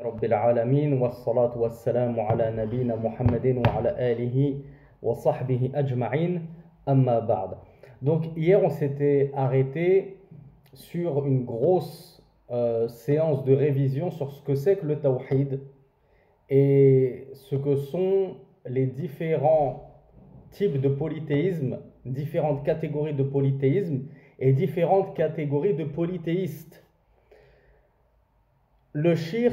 رب العالمين والصلاة والسلام على نبينا محمد وعلى آله وصحبه أجمعين أما بعد. Donc hier on s'était arrêté sur une grosse séance de révision sur ce que c'est que le tawhid et ce que sont les différents types de polythéisme, différentes catégories de polythéisme et différentes catégories de polythéistes. Le shir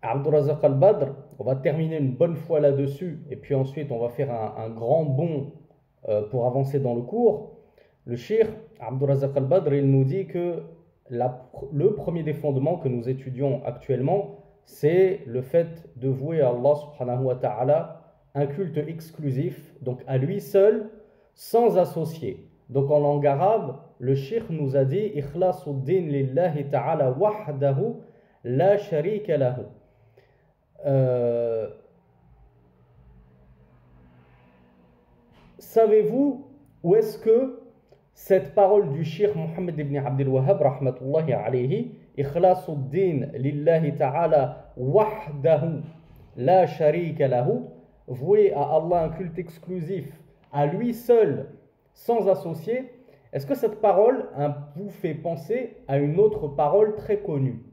Abdurrazaq al-Badr, on va terminer une bonne fois là-dessus et puis ensuite on va faire un grand bond pour avancer dans le cours. Le shir Abdurrazaq al-Badr, il nous dit que le premier des fondements que nous étudions actuellement, c'est le fait de vouer à Allah subhanahu wa ta'ala un culte exclusif, donc à lui seul, sans associé. Donc en langue arabe, le shir nous a dit Ikhlasuddin lillahi ta'ala wahdahu la sharika lahu. Savez-vous où est-ce que cette parole du Cheikh Mohammed ibn Abdel Wahhab rahmatullahi alayhi, Ikhlasuddin lillahi ta'ala wahdahu la sharika lahu, vouer à Allah un culte exclusif, à lui seul, sans associé, est-ce que cette parole vous fait penser à une autre parole très connue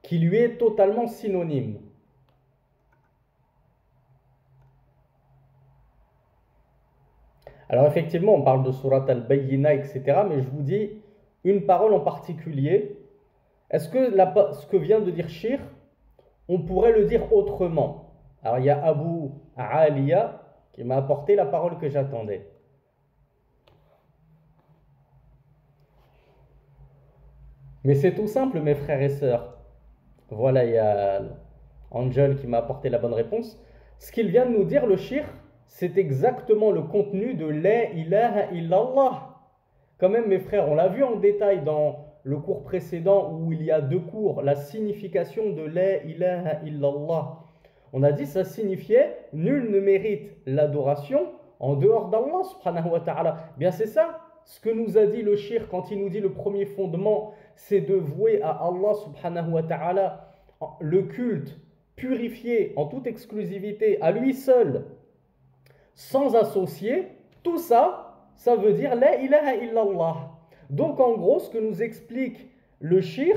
qui lui est totalement synonyme? Alors effectivement, on parle de Surat al-Bayyina, etc. Mais je vous dis une parole en particulier. Est-ce que ce que vient de dire Shir, on pourrait le dire autrement? Alors il y a Abu Aliya qui m'a apporté la parole que j'attendais. Mais c'est tout simple, mes frères et sœurs. Voilà, il y a Angel qui m'a apporté la bonne réponse. Ce qu'il vient de nous dire, le shir, c'est exactement le contenu de La ilaha illallah. Quand même, mes frères, on l'a vu en détail dans le cours précédent où il y a deux cours, la signification de La ilaha illallah. On a dit ça signifiait nul ne mérite l'adoration en dehors d'Allah subhanahu wa ta'ala. Bien c'est ça ce que nous a dit le shir quand il nous dit le premier fondement, c'est de vouer à Allah subhanahu wa ta'ala le culte purifié en toute exclusivité à lui seul, sans associer. Tout ça, ça veut dire La ilaha illallah. Donc en gros, ce que nous explique le shir,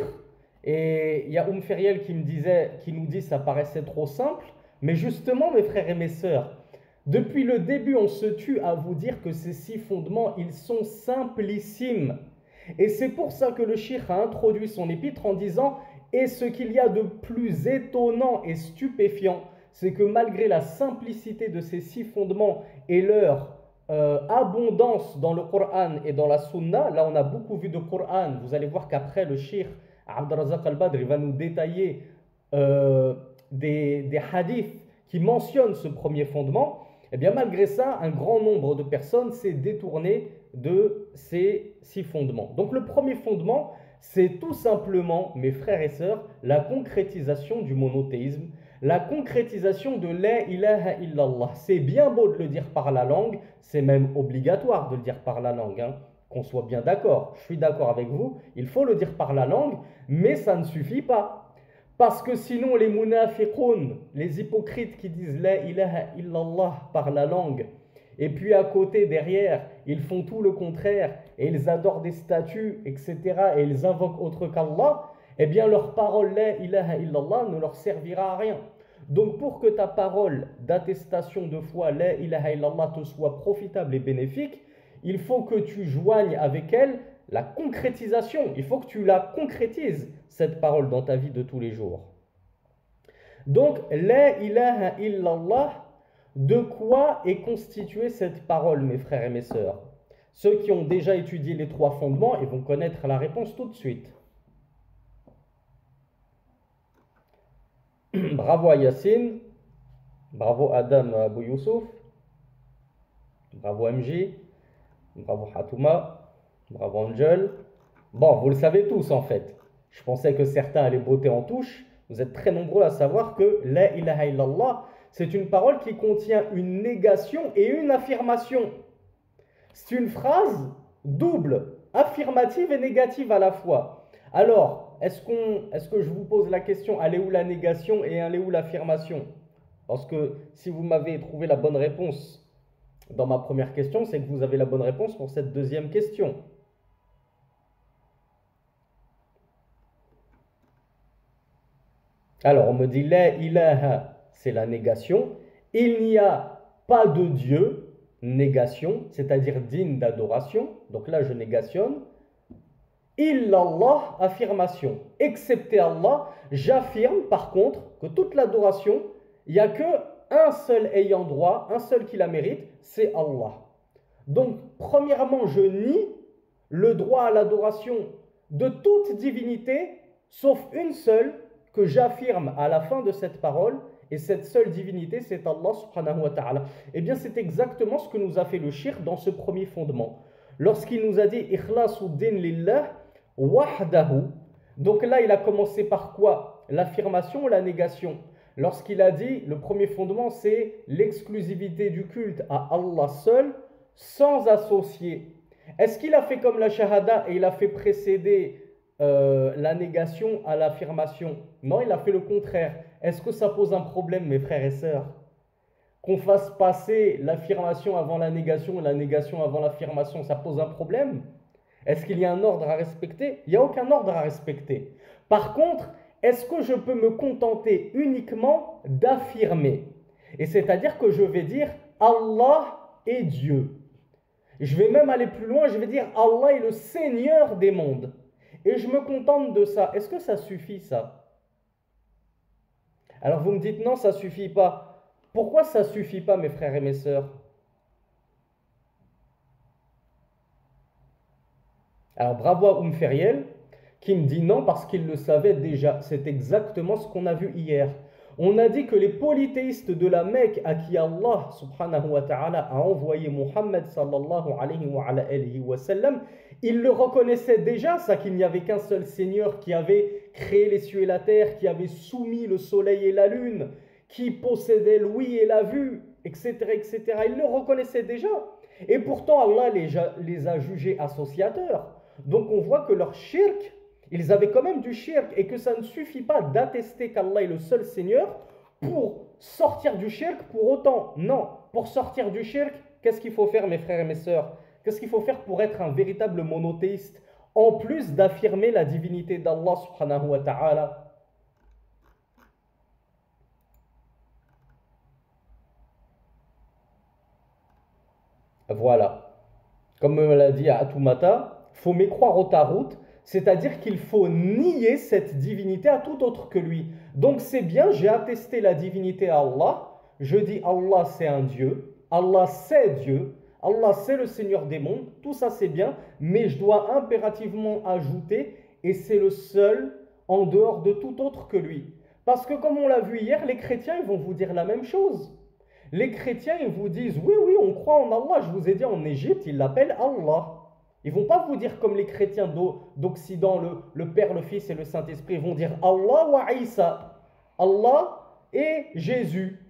et il y a Feriel qui nous dit ça paraissait trop simple, mais justement mes frères et mes sœurs, depuis le début on se tue à vous dire que ces 6 fondements, ils sont simplissimes. Et c'est pour ça que le shir a introduit son épître en disant « Et ce qu'il y a de plus étonnant et stupéfiant, c'est que malgré la simplicité de ces 6 fondements et leur abondance dans le Coran et dans la Sunna, là on a beaucoup vu de Coran, vous allez voir qu'après le shir Abdurrazaq al-Badr va nous détailler des hadiths qui mentionnent ce premier fondement. Et bien malgré ça, un grand nombre de personnes s'est détourné de ces 6 fondements. Donc le premier fondement, c'est tout simplement, mes frères et sœurs, la concrétisation du monothéisme, la concrétisation de La ilaha illallah. C'est bien beau de le dire par la langue, c'est même obligatoire de le dire par la langue, hein, qu'on soit bien d'accord. Je suis d'accord avec vous, il faut le dire par la langue, mais ça ne suffit pas. Parce que sinon les munafiqoun, les hypocrites qui disent La ilaha illallah par la langue, et puis à côté, derrière, ils font tout le contraire, et ils adorent des statues, etc., et ils invoquent autre qu'Allah, eh bien leur parole La ilaha illallah ne leur servira à rien. Donc pour que ta parole d'attestation de foi La ilaha illallah te soit profitable et bénéfique, il faut que tu joignes avec elle la concrétisation. Il faut que tu la concrétises, cette parole, dans ta vie de tous les jours. Donc, La ilaha illallah, de quoi est constituée cette parole, mes frères et mes sœurs? Ceux qui ont déjà étudié les 3 fondements, ils vont connaître la réponse tout de suite. Bravo à Yassine, bravo Adam Abou Youssouf, bravo MJ, bravo Hatouma, bravo Angel. Bon, vous le savez tous en fait. Je pensais que certains allaient botter en touche. Vous êtes très nombreux à savoir que La ilaha illallah, c'est une parole qui contient une négation et une affirmation. C'est une phrase double, affirmative et négative à la fois. Alors, est-ce que je vous pose la question, elle est où la négation et elle est où l'affirmation? Parce que si vous m'avez trouvé la bonne réponse dans ma première question, c'est que vous avez la bonne réponse pour cette deuxième question. Alors, on me dit la ilaha, c'est la négation. Il n'y a pas de Dieu, négation, c'est-à-dire digne d'adoration. Donc là, je négationne. Illallah, affirmation. Excepté Allah, j'affirme par contre que toute l'adoration, il n'y a que un seul ayant droit, un seul qui la mérite, c'est Allah. Donc, premièrement, je nie le droit à l'adoration de toute divinité, sauf une seule que j'affirme à la fin de cette parole, et cette seule divinité, c'est Allah subhanahu wa ta'ala. Eh bien, c'est exactement ce que nous a fait le shirk dans ce premier fondement. Lorsqu'il nous a dit « Ikhlasuddin lillah wahdahu », donc là, il a commencé par quoi? L'affirmation ou la négation? Lorsqu'il a dit, le premier fondement, c'est l'exclusivité du culte à Allah seul, sans associer. Est-ce qu'il a fait comme la shahada et il a fait précéder la négation à l'affirmation? Non, il a fait le contraire. Est-ce que ça pose un problème, mes frères et sœurs, qu'on fasse passer l'affirmation avant la négation et la négation avant l'affirmation? Ça pose un problème? Est-ce qu'il y a un ordre à respecter? Il n'y a aucun ordre à respecter. Par contre, est-ce que je peux me contenter uniquement d'affirmer? Et c'est-à-dire que je vais dire Allah est Dieu. Je vais même aller plus loin, je vais dire Allah est le Seigneur des mondes. Et je me contente de ça. Est-ce que ça suffit, ça? Alors vous me dites non, ça ne suffit pas. Pourquoi ça ne suffit pas, mes frères et mes sœurs? Alors bravo à Feriel qui me dit non parce qu'il le savait déjà. C'est exactement ce qu'on a vu hier. On a dit que les polythéistes de la Mecque à qui Allah subhanahu wa ta'ala a envoyé Muhammad sallallahu alayhi wa sallam, ils le reconnaissaient déjà, ça, qu'il n'y avait qu'un seul Seigneur qui avait créé les cieux et la terre, qui avait soumis le soleil et la lune, qui possédait l'ouïe et la vue, etc., etc. Ils le reconnaissaient déjà. Et pourtant Allah les a jugés associateurs. Donc on voit que leur shirk, ils avaient quand même du shirk et que ça ne suffit pas d'attester qu'Allah est le seul Seigneur pour sortir du shirk pour autant. Non, pour sortir du shirk, qu'est-ce qu'il faut faire, mes frères et mes sœurs? Qu'est-ce qu'il faut faire pour être un véritable monothéiste, en plus d'affirmer la divinité d'Allah subhanahu wa ta'ala? Voilà. Comme me l'a dit Atoumata, il faut mécroire au Tarout, c'est-à-dire qu'il faut nier cette divinité à tout autre que lui. Donc c'est bien, j'ai attesté la divinité à Allah, je dis Allah c'est un Dieu, Allah c'est Dieu, Allah c'est le Seigneur des mondes, tout ça c'est bien, mais je dois impérativement ajouter, et c'est le seul en dehors de tout autre que lui. Parce que comme on l'a vu hier, les chrétiens ils vont vous dire la même chose. Les chrétiens ils vous disent oui, oui, on croit en Allah, je vous ai dit en Égypte, ils l'appellent Allah. Ils ne vont pas vous dire comme les chrétiens d'Occident, le Père, le Fils et le Saint-Esprit. Ils vont dire Allah wa Isa. Allah et Jésus.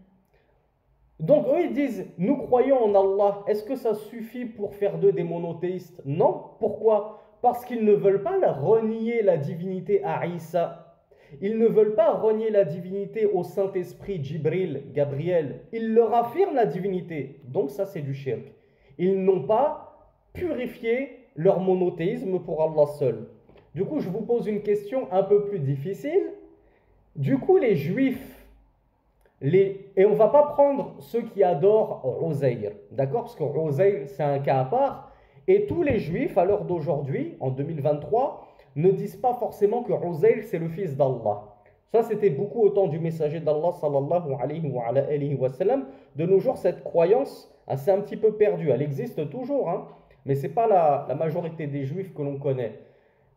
Donc eux ils disent, nous croyons en Allah. Est-ce que ça suffit pour faire d'eux des monothéistes? Non. Pourquoi? Parce qu'ils ne veulent pas renier la divinité à Isa. Ils ne veulent pas renier la divinité au Saint-Esprit, Jibril, Gabriel. Ils leur affirment la divinité. Donc ça c'est du shirk. Ils n'ont pas purifié leur monothéisme pour Allah seul. Du coup, je vous pose une question un peu plus difficile. Du coup, les juifs, et on ne va pas prendre ceux qui adorent Uzair, d'accord? Parce que Uzair, c'est un cas à part. Et tous les juifs, à l'heure d'aujourd'hui, en 2023, ne disent pas forcément que Uzair, c'est le fils d'Allah. Ça, c'était beaucoup au temps du messager d'Allah, sallallahu alayhi wa sallam. De nos jours, cette croyance, c'est un petit peu perdue. Elle existe toujours, hein? Mais ce n'est pas la majorité des juifs que l'on connaît.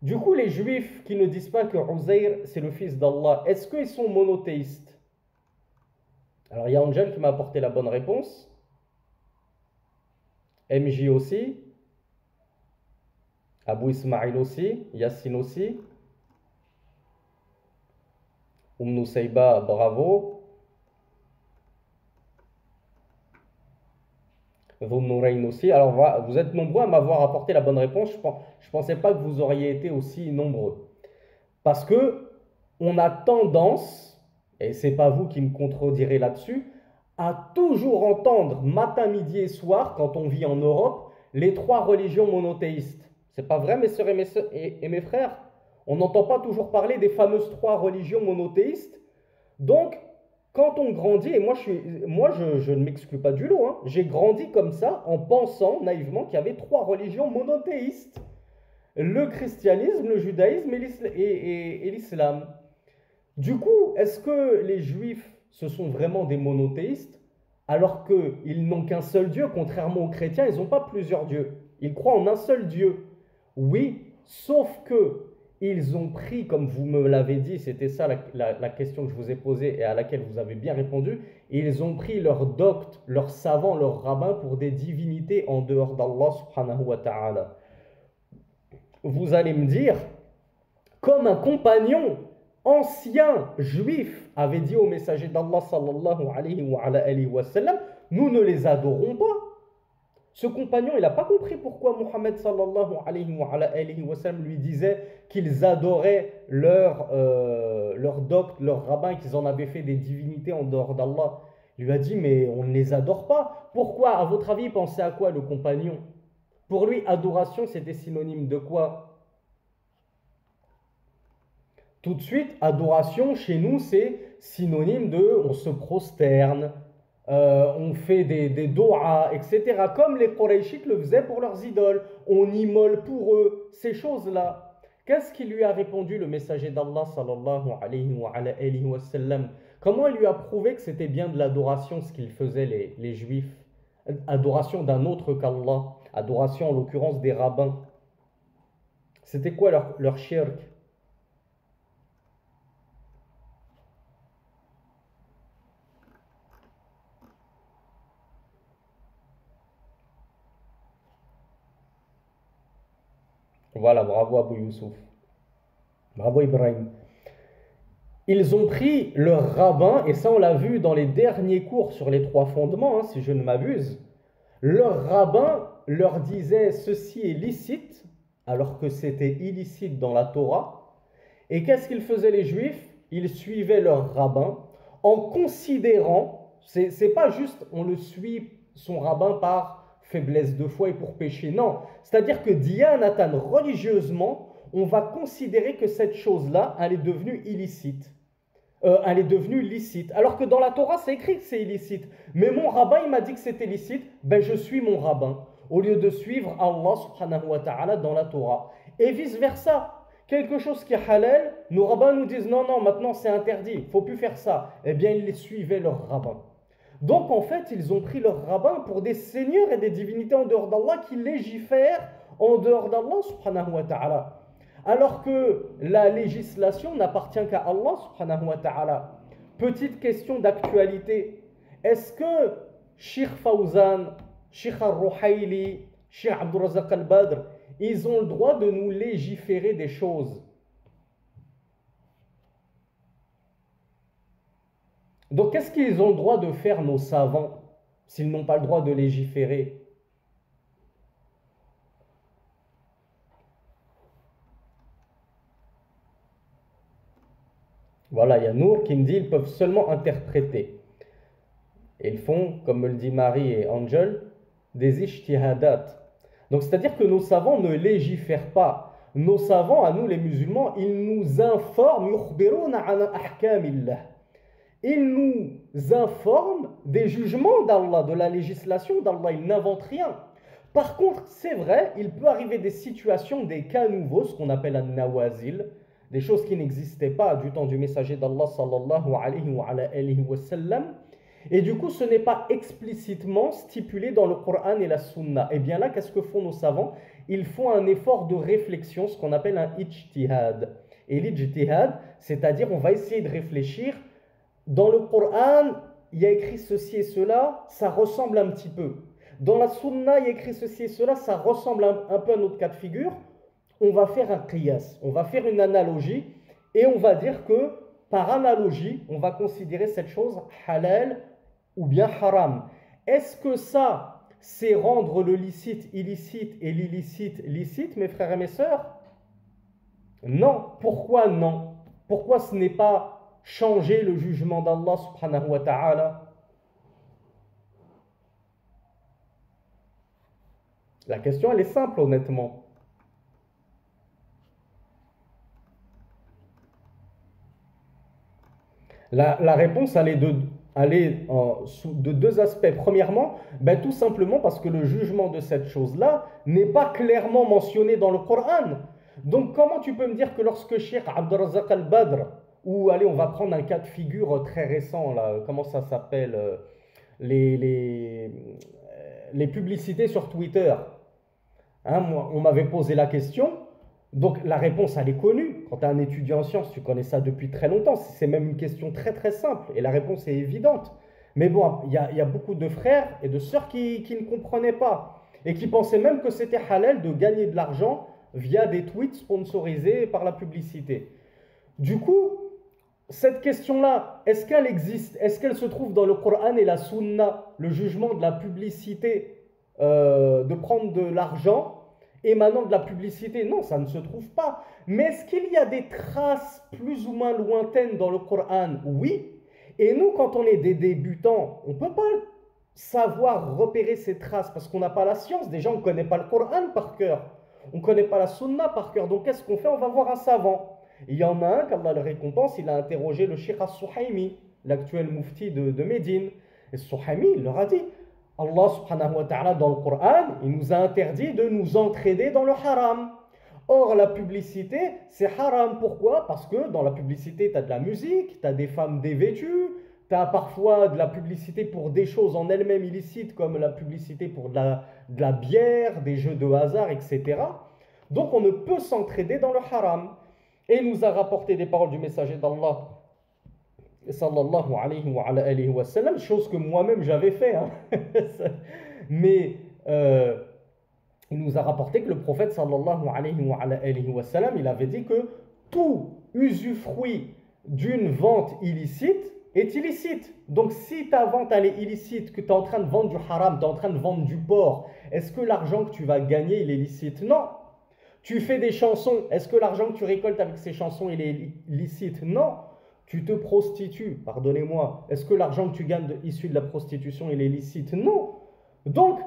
Du coup, les juifs qui ne disent pas que Uzair, c'est le fils d'Allah, est-ce qu'ils sont monothéistes? Alors, il y a Angel qui m'a apporté la bonne réponse. MJ aussi. Abou Ismail aussi. Yassine aussi. Nusayba, bravo. Nourain aussi. Alors, vous êtes nombreux à m'avoir apporté la bonne réponse. Je ne pensais pas que vous auriez été aussi nombreux. Parce que on a tendance, et c'est pas vous qui me contredirez là-dessus, à toujours entendre matin, midi et soir, quand on vit en Europe, les trois religions monothéistes. C'est pas vrai, mes sœurs et mes frères? On n'entend pas toujours parler des fameuses trois religions monothéistes. Donc, quand on grandit, et je ne m'exclus pas du lot, hein, j'ai grandi comme ça en pensant naïvement qu'il y avait trois religions monothéistes. Le christianisme, le judaïsme et l'islam. Du coup, est-ce que les juifs, ce sont vraiment des monothéistes alors qu'ils n'ont qu'un seul Dieu, contrairement aux chrétiens, ils n'ont pas plusieurs dieux. Ils croient en un seul Dieu. Oui, sauf que ils ont pris, comme vous me l'avez dit, c'était ça la question que je vous ai posée et à laquelle vous avez bien répondu, ils ont pris leurs doctes, leurs savants, leurs rabbins pour des divinités en dehors d'Allah subhanahu wa ta'ala. Vous allez me dire, comme un compagnon ancien juif avait dit au messager d'Allah sallallahu alayhi wa sallam, nous ne les adorons pas. Ce compagnon, il n'a pas compris pourquoi Muhammad sallallahu alayhi wa sallam lui disait qu'ils adoraient leurs doctes, leurs rabbins, qu'ils en avaient fait des divinités en dehors d'Allah. Il lui a dit, mais on ne les adore pas. Pourquoi, à votre avis, pensez à quoi le compagnon? Pour lui, adoration, c'était synonyme de quoi? Tout de suite, adoration, chez nous, c'est synonyme de on se prosterne, on fait des do'as, etc. Comme les Qurayshites le faisaient pour leurs idoles. On immole pour eux ces choses-là. Qu'est-ce qu'il lui a répondu, le messager d'Allah, sallallahu alayhi wa sallam? Comment il lui a prouvé que c'était bien de l'adoration, ce qu'ils faisaient les Juifs? Adoration d'un autre qu'Allah. Adoration, en l'occurrence, des rabbins. C'était quoi leur shirk? Voilà, bravo Abou Youssouf. Bravo Ibrahim. Ils ont pris leur rabbin, et ça on l'a vu dans les derniers cours sur les trois fondements, hein, si je ne m'abuse. Leur rabbin leur disait ceci est licite, alors que c'était illicite dans la Torah. Et qu'est-ce qu'ils faisaient les Juifs? Ils suivaient leur rabbin en considérant, c'est pas juste on le suit son rabbin par faiblesse de foi et pour pécher, non. C'est-à-dire que dianatan, religieusement, on va considérer que cette chose-là, elle est devenue illicite. Elle est devenue licite. Alors que dans la Torah, c'est écrit que c'est illicite. Mais mon rabbin, il m'a dit que c'était licite, ben je suis mon rabbin. Au lieu de suivre Allah subhanahu wa ta'ala dans la Torah. Et vice-versa. Quelque chose qui est halal, nos rabbins nous disent non, non, maintenant c'est interdit, il ne faut plus faire ça. Eh bien, ils les suivaient leur rabbin. Donc en fait, ils ont pris leur rabbin pour des seigneurs et des divinités en dehors d'Allah qui légifèrent en dehors d'Allah subhanahu wa ta'ala. Alors que la législation n'appartient qu'à Allah subhanahu wa ta'ala. Petite question d'actualité. Est-ce que Sheikh Fawzan, Sheikh Al-Ruhaili, Sheikh Abdurrazaq Al-Badr, ils ont le droit de nous légiférer des choses? Donc qu'est-ce qu'ils ont le droit de faire nos savants s'ils n'ont pas le droit de légiférer? Voilà, il y a Nour qui me dit ils peuvent seulement interpréter. Et ils font, comme me le dit Marie et Angel, des ijtihadat. Donc c'est-à-dire que nos savants ne légifèrent pas. Nos savants, à nous les musulmans, ils nous informent, yukhbiruna an ahkamillah. Ils nous informent des jugements d'Allah, de la législation d'Allah. Ils n'inventent rien. Par contre, c'est vrai, il peut arriver des situations, des cas nouveaux, ce qu'on appelle un nawazil, des choses qui n'existaient pas du temps du messager d'Allah sallallahu alayhi wa sallam. Et du coup, ce n'est pas explicitement stipulé dans le Coran et la Sunna. Et bien là, qu'est-ce que font nos savants? Ils font un effort de réflexion, ce qu'on appelle un ijtihad. Et l'ijtihad, c'est-à-dire on va essayer de réfléchir. Dans le Coran, il y a écrit ceci et cela, ça ressemble un petit peu. Dans la Sunna, il y a écrit ceci et cela, ça ressemble un peu à notre cas de figure. On va faire un qiyas, on va faire une analogie et on va dire que par analogie, on va considérer cette chose halal ou bien haram. Est-ce que ça, c'est rendre le licite illicite et l'illicite licite, mes frères et mes sœurs? Non. Pourquoi non? Pourquoi ce n'est pas changer le jugement d'Allah subhanahu wa ta'ala? La question, elle est simple, honnêtement. La réponse, elle est de deux aspects. Premièrement, ben, tout simplement parce que le jugement de cette chose-là n'est pas clairement mentionné dans le Coran. Donc, comment tu peux me dire que lorsque Cheikh Abdurrazzaq al-Badr, ou allez, on va prendre un cas de figure très récent, là, comment ça s'appelle les, les, les publicités sur Twitter. Hein, moi, on m'avait posé la question, donc la réponse elle est connue. Quand tu es un étudiant en sciences, tu connais ça depuis très longtemps. C'est même une question très très simple et la réponse est évidente. Mais bon, il y a beaucoup de frères et de sœurs qui ne comprenaient pas et qui pensaient même que c'était halal de gagner de l'argent via des tweets sponsorisés par la publicité. Du coup, cette question-là, est-ce qu'elle existe? Est-ce qu'elle se trouve dans le Coran et la Sunna, le jugement de la publicité, de prendre de l'argent émanant de la publicité? Non, ça ne se trouve pas. Mais est-ce qu'il y a des traces plus ou moins lointaines dans le Coran? Oui. Et nous, quand on est des débutants, on ne peut pas savoir repérer ces traces parce qu'on n'a pas la science. Déjà, on ne connaît pas le Coran par cœur. On ne connaît pas la Sunna par cœur. Donc, qu'est-ce qu'on fait? On va voir un savant. Il y en a un, qu'Allah le récompense, il a interrogé le Cheikh As-Suhaimi, l'actuel mufti de Médine. Et Suhaimi, il leur a dit, Allah subhanahu wa ta'ala dans le Coran, il nous a interdit de nous entraider dans le haram. Or, la publicité, c'est haram. Pourquoi? Parce que dans la publicité, tu as de la musique, tu as des femmes dévêtues, tu as parfois de la publicité pour des choses en elles-mêmes illicites, comme la publicité pour de la bière, des jeux de hasard, etc. Donc, on ne peut s'entraider dans le haram. Et il nous a rapporté des paroles du messager d'Allah, sallallahu alayhi wa sallam, chose que moi-même j'avais fait. Hein. Mais il nous a rapporté que le prophète sallallahu alayhi wa sallam, il avait dit que tout usufruit d'une vente illicite est illicite. Donc si ta vente elle est illicite, que tu es en train de vendre du haram, tu es en train de vendre du porc, est-ce que l'argent que tu vas gagner il est licite? Non. Tu fais des chansons, est-ce que l'argent que tu récoltes avec ces chansons il est licite? Non. Tu te prostitues, pardonnez-moi, est-ce que l'argent que tu gagnes issu de la prostitution il est licite? Non. Donc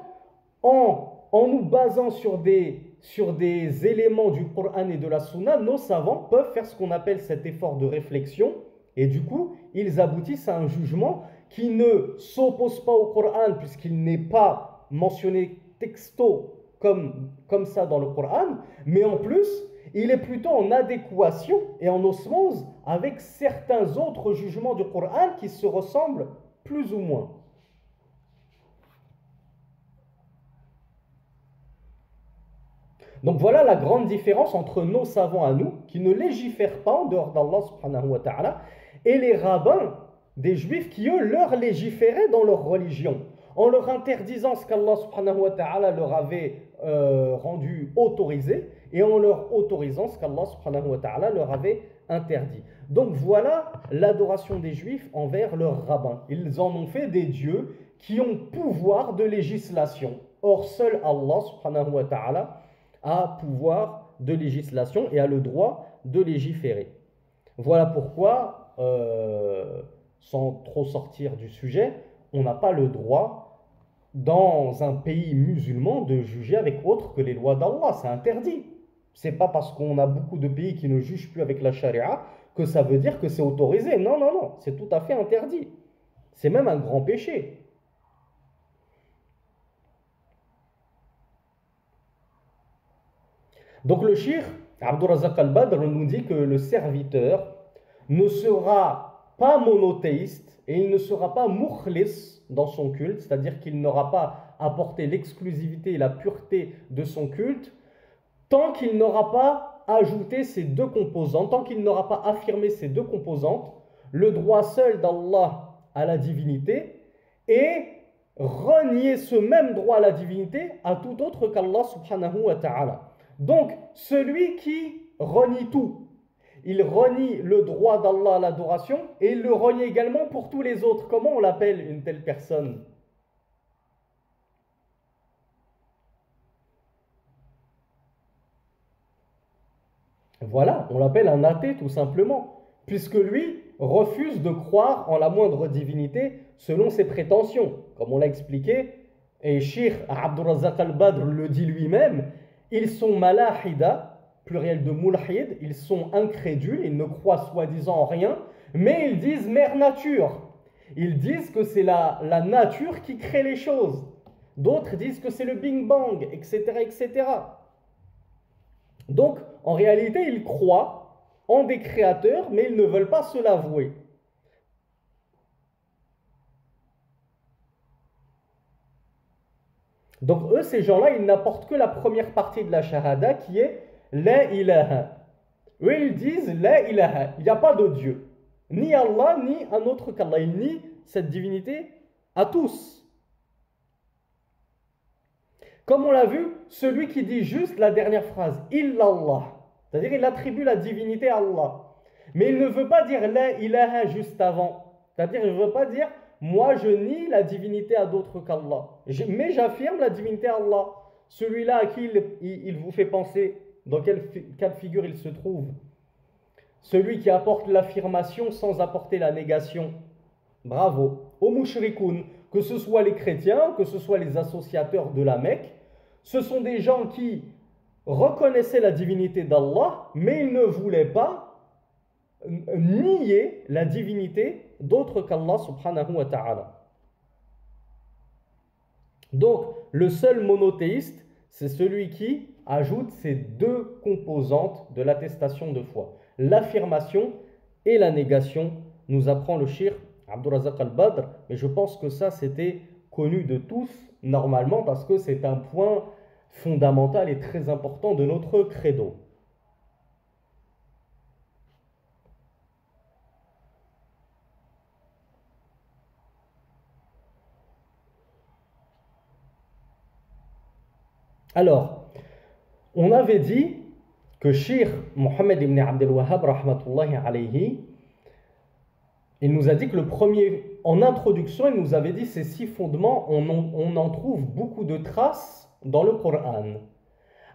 en nous basant sur des éléments du Coran et de la Sunna, nos savants peuvent faire ce qu'on appelle cet effort de réflexion et du coup, ils aboutissent à un jugement qui ne s'oppose pas au Coran puisqu'il n'est pas mentionné texto comme ça dans le Coran, mais en plus, il est plutôt en adéquation et en osmose avec certains autres jugements du Coran qui se ressemblent plus ou moins. Donc voilà la grande différence entre nos savants à nous, qui ne légifèrent pas en dehors d'Allah subhanahu wa ta'ala, et les rabbins des juifs qui, eux, leur légiféraient dans leur religion, en leur interdisant ce qu'Allah subhanahu wa ta'ala leur avait rendu autorisé, et en leur autorisant ce qu'Allah subhanahu wa ta'ala leur avait interdit. Donc voilà l'adoration des juifs envers leurs rabbins. Ils en ont fait des dieux qui ont pouvoir de législation. Or, seul Allah subhanahu wa ta'ala a pouvoir de législation et a le droit de légiférer. Voilà pourquoi, sans trop sortir du sujet, on n'a pas le droit dans un pays musulman de juger avec autre que les lois d'Allah, c'est interdit. C'est pas parce qu'on a beaucoup de pays qui ne jugent plus avec la charia que ça veut dire que c'est autorisé. Non, non, non, c'est tout à fait interdit. C'est même un grand péché. Donc le shir, Abdurrazzaq al-Badr, nous dit que le serviteur ne sera pas monothéiste et il ne sera pas mukhlis dans son culte, c'est-à-dire qu'il n'aura pas apporté l'exclusivité et la pureté de son culte, tant qu'il n'aura pas ajouté ces deux composantes, tant qu'il n'aura pas affirmé ces deux composantes, le droit seul d'Allah à la divinité et renier ce même droit à la divinité à tout autre qu'Allah subhanahu wa ta'ala. Donc, celui qui renie tout, il renie le droit d'Allah à l'adoration et il le renie également pour tous les autres. Comment on l'appelle une telle personne? Voilà, on l'appelle un athée tout simplement, puisque lui refuse de croire en la moindre divinité selon ses prétentions. Comme on l'a expliqué, et Cheikh Abdurrazzaq al-Badr le dit lui-même, ils sont malahida, pluriel de mulhid, ils sont incrédules, ils ne croient soi-disant en rien, mais ils disent mère nature. Ils disent que c'est la nature qui crée les choses. D'autres disent que c'est le Big Bang, etc., etc. Donc, en réalité, ils croient en des créateurs, mais ils ne veulent pas se l'avouer. Donc, eux, ces gens-là, ils n'apportent que la première partie de la shahada qui est La ilaha. Eux, ils disent La ilaha. Il n'y a pas de Dieu. Ni Allah, ni un autre qu'Allah. Ils nient cette divinité à tous. Comme on l'a vu, celui qui dit juste la dernière phrase, illallah, c'est-à-dire il attribue la divinité à Allah. Mais il ne veut pas dire la ilaha juste avant. C'est-à-dire il ne veut pas dire moi je nie la divinité à d'autres qu'Allah. Mais j'affirme la divinité à Allah. Celui-là à qui il vous fait penser, dans quel cas de figure il se trouve? Celui qui apporte l'affirmation sans apporter la négation. Bravo. Au mushrikoun, que ce soit les chrétiens, que ce soit les associateurs de la Mecque, ce sont des gens qui reconnaissaient la divinité d'Allah, mais ils ne voulaient pas nier la divinité d'autres qu'Allah subhanahu wa ta'ala. Donc, le seul monothéiste, c'est celui qui ajoute ces deux composantes de l'attestation de foi. L'affirmation et la négation, nous apprend le shir Abdurrazzaq al-Badr, mais je pense que ça c'était connu de tous normalement parce que c'est un point fondamental et très important de notre credo. Alors, on avait dit que Cheikh Mohammed ibn Abdel Wahhab, rahmatullahi alayhi, il nous a dit que le premier, en introduction, il nous avait dit ces 6 fondements, on en trouve beaucoup de traces dans le Coran.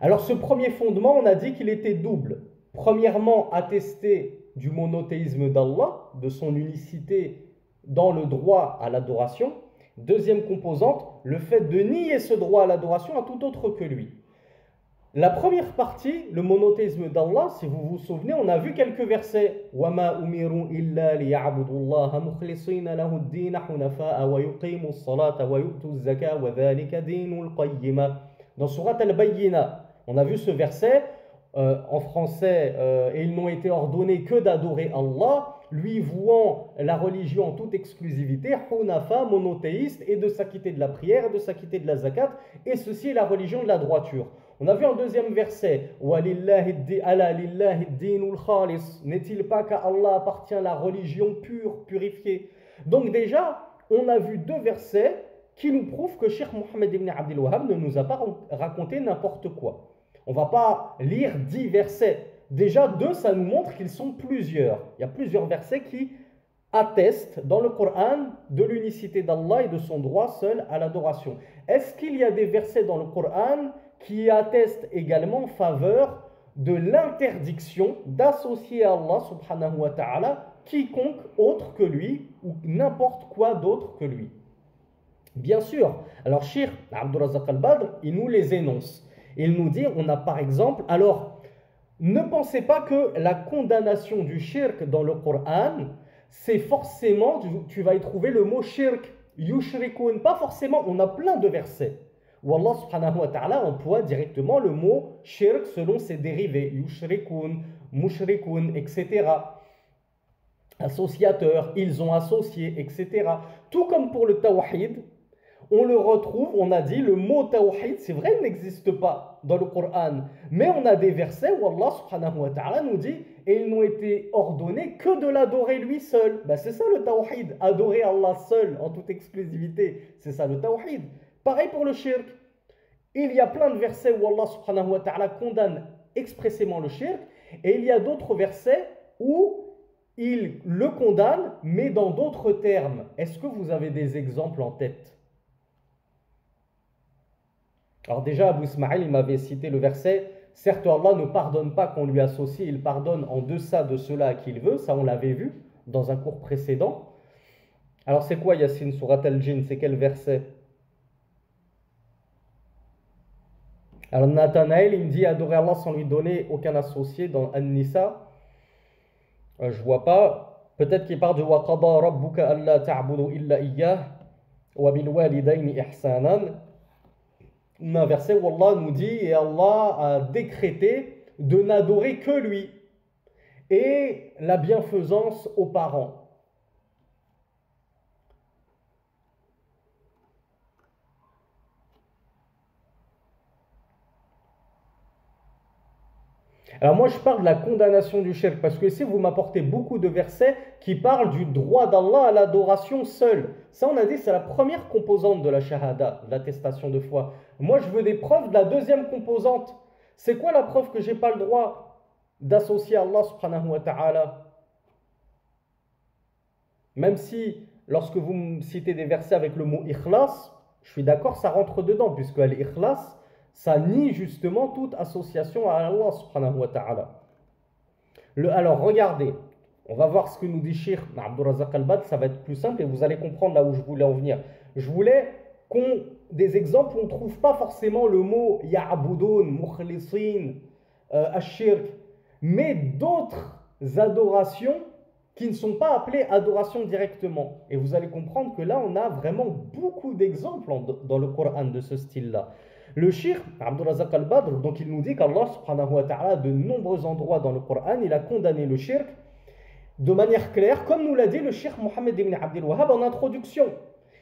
Alors ce premier fondement, on a dit qu'il était double. Premièrement, attester du monothéisme d'Allah, de son unicité dans le droit à l'adoration. Deuxième composante, le fait de nier ce droit à l'adoration à tout autre que lui. La première partie, le monothéisme d'Allah, si vous vous souvenez, on a vu quelques versets. وَمَا أُمِرُوا إِلَّا لِيَعْبُدُوا اللَّهَ مُخْلِصِينَ لَهُ الدِّينَ حُنَفَاءَ وَيُقِيمُوا الصَّلَاةَ وَيُؤْتُوا الزَّكَاةَ وَذَلِكَ دِينُ الْقَيِّمَةِ. Dans Surat Al-Bayyina, on a vu ce verset en français, et ils n'ont été ordonnés que d'adorer Allah, lui vouant la religion en toute exclusivité, hunafa, monothéiste, et de s'acquitter de la prière, et de s'acquitter de la zakat, et ceci est la religion de la droiture. On a vu en deuxième verset, n'est-il pas qu'à Allah appartient la religion pure, purifiée? Donc déjà, on a vu 2 versets qui nous prouvent que Cheikh Mohammed ibn Abdel Wahhab ne nous a pas raconté n'importe quoi. On ne va pas lire 10 versets. Déjà 2, ça nous montre qu'ils sont plusieurs. Il y a plusieurs versets qui attestent dans le Coran de l'unicité d'Allah et de son droit seul à l'adoration. Est-ce qu'il y a des versets dans le Coran qui attestent également en faveur de l'interdiction d'associer à Allah subhanahu wa ta'ala quiconque autre que lui ou n'importe quoi d'autre que lui? Bien sûr. Alors Cheikh Abdurrazzaq al-Badr, il nous les énonce. Il nous dit, on a par exemple, alors ne pensez pas que la condamnation du shirk dans le Coran, c'est forcément, tu vas y trouver le mot shirk, yushrikun, pas forcément, on a plein de versets où Allah subhanahu wa ta'ala emploie directement le mot shirk selon ses dérivés, yushrikun, mushrikun, etc. Associateurs, ils ont associé, etc. Tout comme pour le tawhid, on le retrouve, on a dit le mot tawhid, c'est vrai, il n'existe pas dans le Coran, mais on a des versets où Allah subhanahu wa ta'ala nous dit et ils n'ont été ordonnés que de l'adorer lui seul. Ben, c'est ça le tawhid, adorer Allah seul en toute exclusivité, c'est ça le tawhid. Pareil pour le shirk. Il y a plein de versets où Allah subhanahu wa ta'ala condamne expressément le shirk et il y a d'autres versets où il le condamne mais dans d'autres termes. Est-ce que vous avez des exemples en tête? Alors déjà, Abu Ismaïl, il m'avait cité le verset Certes, Allah ne pardonne pas qu'on lui associe, il pardonne en deçà de cela à qui il veut, ça on l'avait vu dans un cours précédent. Alors c'est quoi Yassine Surat al-Jinn? C'est quel verset? Alors Nathanaël, il me dit adorer Allah sans lui donner aucun associé dans An-Nisa. Je vois pas. Peut-être qu'il parle de wa qada rabbuka alla ta'budu illa iyyah wa bil walidayni ihsanan. Un verset où Allah nous dit et Allah a décrété de n'adorer que lui et la bienfaisance aux parents. Alors moi je parle de la condamnation du shirk parce que ici vous m'apportez beaucoup de versets qui parlent du droit d'Allah à l'adoration seule. Ça on a dit c'est la première composante de la shahada, de l'attestation de foi. Moi je veux des preuves de la deuxième composante. C'est quoi la preuve que j'ai pas le droit d'associer Allah subhanahu wa ta'ala? Même si lorsque vous me citez des versets avec le mot ikhlas, je suis d'accord ça rentre dedans puisque l'ikhlas ça nie justement toute association à Allah subhanahu wa ta'ala. Alors regardez, on va voir ce que nous dit Cheikh Abdul Razak Al-Bad, ça va être plus simple et vous allez comprendre là où je voulais en venir. Je voulais des exemples où on ne trouve pas forcément le mot ya'budun, mukhlisin, ashirk, mais d'autres adorations qui ne sont pas appelées adoration directement. Et vous allez comprendre que là on a vraiment beaucoup d'exemples dans le Coran de ce style-là. Le Cheikh Abdul Razak Al-Badr, donc il nous dit qu'Allah subhanahu wa ta'ala, de nombreux endroits dans le Coran, il a condamné le shirk de manière claire, comme nous l'a dit le Cheikh Mohammed ibn Abdel Wahhab en introduction.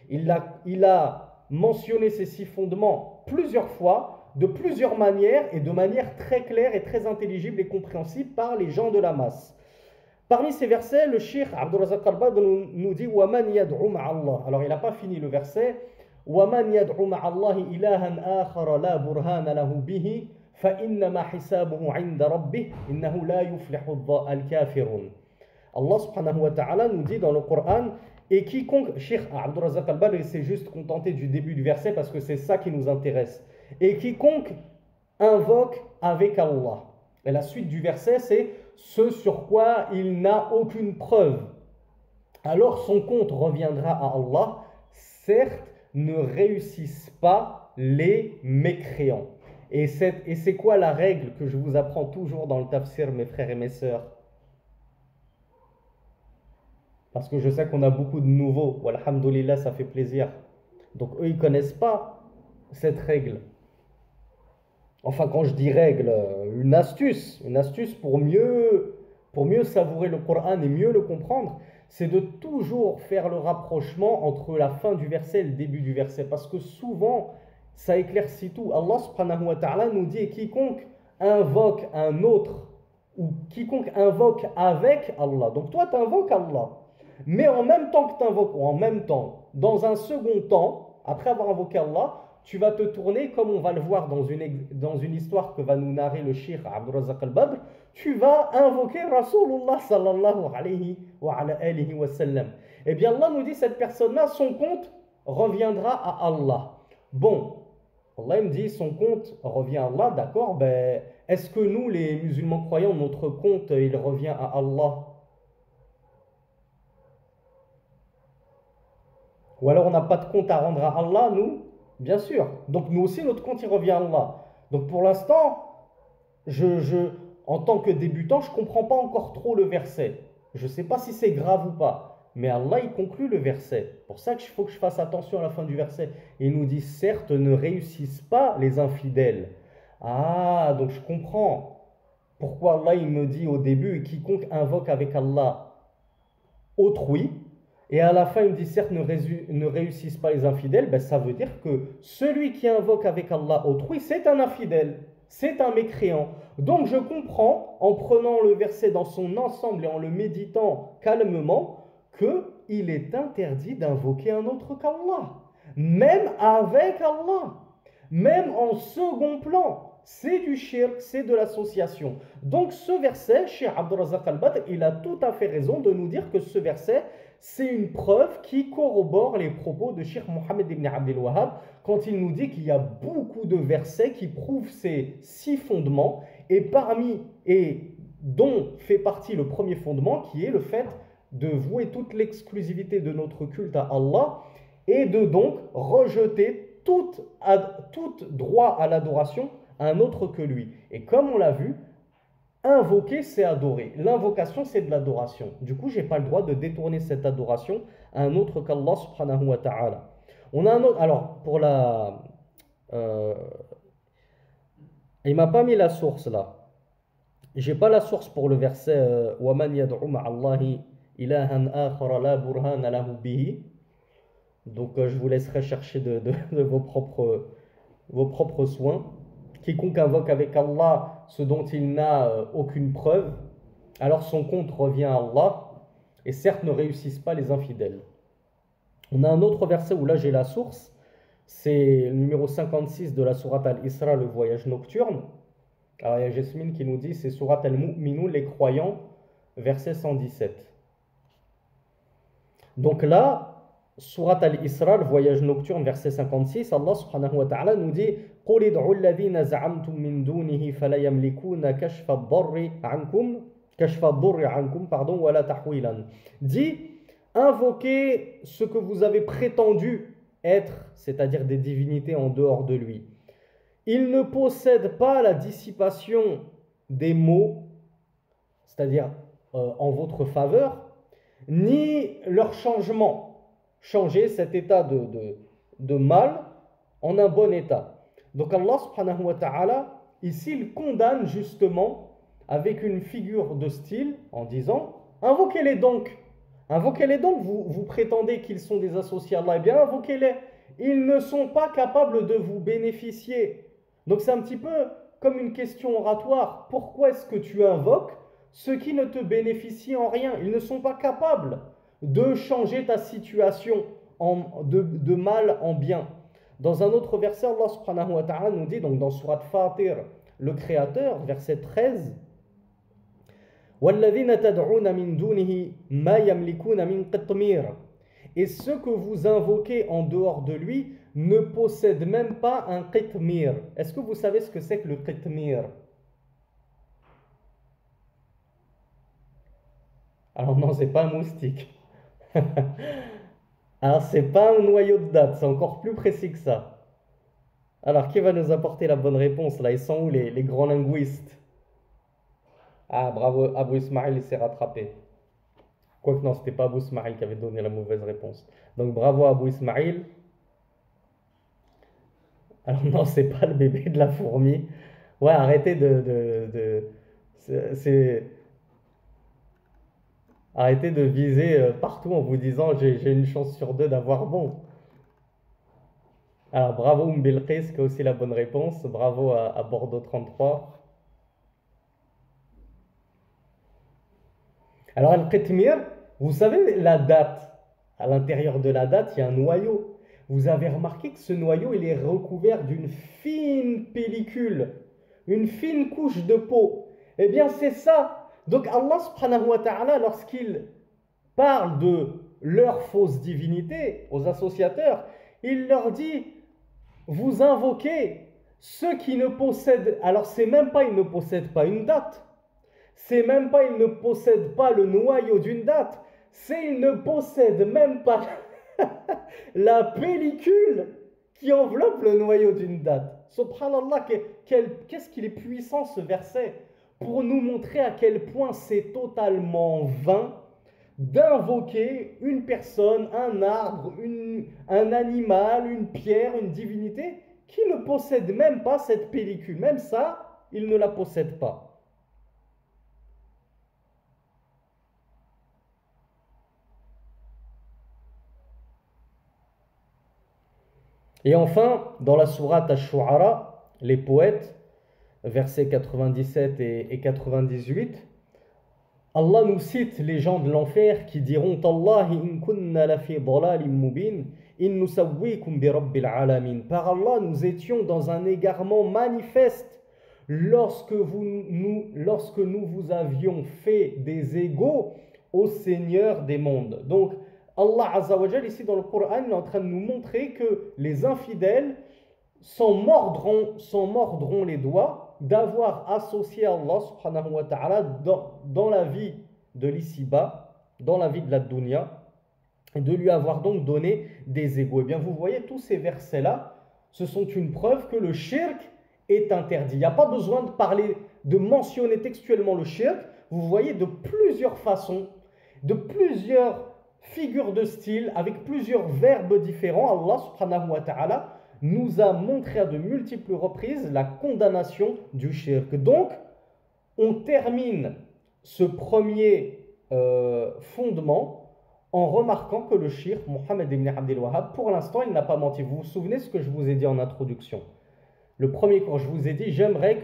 Il a mentionné ces 6 fondements plusieurs fois, de plusieurs manières et de manière très claire et très intelligible et compréhensible par les gens de la masse. Parmi ces versets, le Cheikh Abdul Razak Al-Badr nous dit وَمَنْ يَدْعُ مَعَ اللَّهِ. Alors il n'a pas fini le verset. ومن يدعو مع الله إلها آخر لا برهان له به فإنما حسابه عند ربه إنه لا يفلح الكافرون. Allah subhanahu wa ta'ala nous dit dans le Coran et quiconque, Cheikh Abdul Razak Al-Badr il s'est juste contenté du début du verset parce que c'est ça qui nous intéresse, et quiconque invoque avec Allah. Et la suite du verset c'est ce sur quoi il n'a aucune preuve, alors son compte reviendra à Allah. Certes, ne réussissent pas les mécréants. Et c'est quoi la règle que je vous apprends toujours dans le tafsir, mes frères et mes sœurs? Parce que je sais qu'on a beaucoup de nouveaux. Walhamdulillah, ça fait plaisir. Donc eux, ils ne connaissent pas cette règle. Enfin, quand je dis règle, une astuce pour mieux savourer le Coran et mieux le comprendre, c'est de toujours faire le rapprochement entre la fin du verset et le début du verset. Parce que souvent, ça éclaircit tout. Allah subhanahu wa ta'ala nous dit quiconque invoque un autre ou quiconque invoque avec Allah. Donc toi, tu invoques Allah. Mais en même temps que tu invoques, ou en même temps, dans un second temps, après avoir invoqué Allah, tu vas te tourner, comme on va le voir dans une histoire que va nous narrer le Cheikh Abdul Razak Al-Badr, tu vas invoquer Rasulullah sallallahu alayhi wa alihi wa sallam. Eh bien Allah nous dit, cette personne-là, son compte reviendra à Allah. Bon, Allah me dit, son compte revient à Allah, d'accord, ben, est-ce que nous, les musulmans croyants, notre compte, il revient à Allah? Ou alors on n'a pas de compte à rendre à Allah, nous? Bien sûr. Donc nous aussi, notre compte, il revient à Allah. Donc pour l'instant, en tant que débutant, je ne comprends pas encore trop le verset. Je ne sais pas si c'est grave ou pas. Mais Allah, il conclut le verset. Pour ça qu'il faut que je fasse attention à la fin du verset. Il nous dit, certes, ne réussissent pas les infidèles. Ah, donc je comprends. Pourquoi Allah, il me dit au début, quiconque invoque avec Allah autrui, et à la fin, il me dit, certes, ne réussissent pas les infidèles, ben, ça veut dire que celui qui invoque avec Allah autrui, c'est un infidèle, c'est un mécréant. Donc je comprends, en prenant le verset dans son ensemble et en le méditant calmement, qu'il est interdit d'invoquer un autre qu'Allah. Même avec Allah, même en second plan. C'est du shirk, c'est de l'association. Donc ce verset, Cheikh Abdul Razak Al-Badr, il a tout à fait raison de nous dire que ce verset, c'est une preuve qui corrobore les propos de Cheikh Mohammed ibn Abdel Wahhab quand il nous dit qu'il y a beaucoup de versets qui prouvent ces 6 fondements et dont fait partie le premier fondement qui est le fait de vouer toute l'exclusivité de notre culte à Allah et de donc rejeter tout droit à l'adoration à un autre que lui. Et comme on l'a vu, invoquer, c'est adorer. L'invocation, c'est de l'adoration. Du coup, je n'ai pas le droit de détourner cette adoration à un autre qu'Allah subhanahu wa ta'ala. On a un autre. Alors, pour la. Il m'a pas mis la source là. J'ai pas la source pour le verset وَمَنْ يَدْعُ مَعَ اللَّهِ إِلَهًا آخَرَ لَا بُرْهَانَ لَهُ بِهِ. Donc, je vous laisserai chercher de vos propres soins. Quiconque invoque avec Allah ce dont il n'a aucune preuve, alors son compte revient à Allah, et certes ne réussissent pas les infidèles. On a un autre verset où là j'ai la source, c'est le numéro 56 de la sourate Al-Isra, le voyage nocturne. Alors il y a Jasmine qui nous dit, c'est sourate Al-Mu'minun, les croyants, verset 117. Donc là, sourate Al-Isra, le voyage nocturne, verset 56, Allah subhanahu wa ta'ala nous dit قُلِ ادْعُوا الَّذِينَ زَعَمْتُم مِّن دُونِهِ فَلَا يَمْلِكُونَ كَشْفَ الضُّرِّ عَنكُمْ وَلَا تَحْوِيلًا. Dit, invoquez ce que vous avez prétendu être, c'est-à-dire des divinités en dehors de lui. Ils ne possèdent pas la dissipation des maux, c'est-à-dire en votre faveur, ni leur changement. Changer cet état de mal en un bon état. Donc Allah subhanahu wa ta'ala, ici, il condamne justement avec une figure de style en disant « Invoquez-les donc ». Invoquez-les donc, vous prétendez qu'ils sont des associés à Allah, eh bien invoquez-les. Ils ne sont pas capables de vous bénéficier. Donc c'est un petit peu comme une question oratoire. Pourquoi est-ce que tu invoques ceux qui ne te bénéficient en rien? Ils ne sont pas capables de changer ta situation de mal en bien. Dans un autre verset, Allah subhanahu wa ta'ala nous dit, donc dans Surat Fatir, le Créateur, verset 13, وَالَّذِينَ تَدْعُونَ مِن دُونِهِ مَا يَمْلِكُونَ مِن قِطْمِيرٍ. Et ceux que vous invoquez en dehors de lui ne possèdent même pas un qitmir. Est-ce que vous savez ce que c'est que le qitmir? Alors non, c'est pas un moustique. Alors c'est pas un noyau de date, c'est encore plus précis que ça. Alors qui va nous apporter la bonne réponse là? Ils sont où les grands linguistes? Ah bravo, Abou Ismail il s'est rattrapé. Quoique non, c'était pas Abou Ismail qui avait donné la mauvaise réponse. Donc bravo Abou Ismail. Alors non, c'est pas le bébé de la fourmi. Ouais, arrêtez arrêtez de viser partout en vous disant j'ai une chance sur 2 d'avoir bon. Alors bravo Mbilqis qui a aussi la bonne réponse. Bravo à Bordeaux 33. Alors Al-Qitmir, vous savez la date. À l'intérieur de la date, il y a un noyau. Vous avez remarqué que ce noyau, il est recouvert d'une fine pellicule, une fine couche de peau. Eh bien, c'est ça. Donc Allah subhanahu wa ta'ala, lorsqu'il parle de leur fausse divinité aux associateurs, il leur dit, vous invoquez ceux qui ne possèdent, alors c'est même pas, ils ne possèdent pas une date, c'est même pas, ils ne possèdent pas le noyau d'une date, c'est ils ne possèdent même pas la pellicule qui enveloppe le noyau d'une date. Subhanallah, qu'est-ce qu'il est puissant ce verset pour nous montrer à quel point c'est totalement vain d'invoquer une personne, un arbre, un animal, une pierre, une divinité qui ne possède même pas cette pellicule. Même ça, il ne la possède pas. Et enfin, dans la sourate Ash-Shu'ara, les poètes, versets 97 et 98, Allah nous cite les gens de l'enfer qui diront Tallahi in kunna lafi dalalim mubin in nusawwikum bi rabbil alamin. Par Allah, nous étions dans un égarement manifeste lorsque nous vous avions fait des égaux au Seigneur des mondes. Donc Allah Azza wa Jal, ici dans le Coran, il est en train de nous montrer que les infidèles s'en mordront les doigts d'avoir associé Allah subhanahu wa ta'ala dans la vie de l'ici-bas, dans la vie de la dunya, et de lui avoir donc donné des égaux. Eh bien, vous voyez, tous ces versets-là, ce sont une preuve que le shirk est interdit. Il n'y a pas besoin de parler, de mentionner textuellement le shirk. Vous voyez de plusieurs façons, de plusieurs figures de style, avec plusieurs verbes différents, Allah subhanahu wa ta'ala nous a montré à de multiples reprises la condamnation du shirk. Donc, on termine ce premier fondement en remarquant que le shirk, Mohammed ibn Abdel Wahhab, pour l'instant, il n'a pas menti. Vous vous souvenez ce que je vous ai dit en introduction? Le premier cours, je vous ai dit, j'aimerais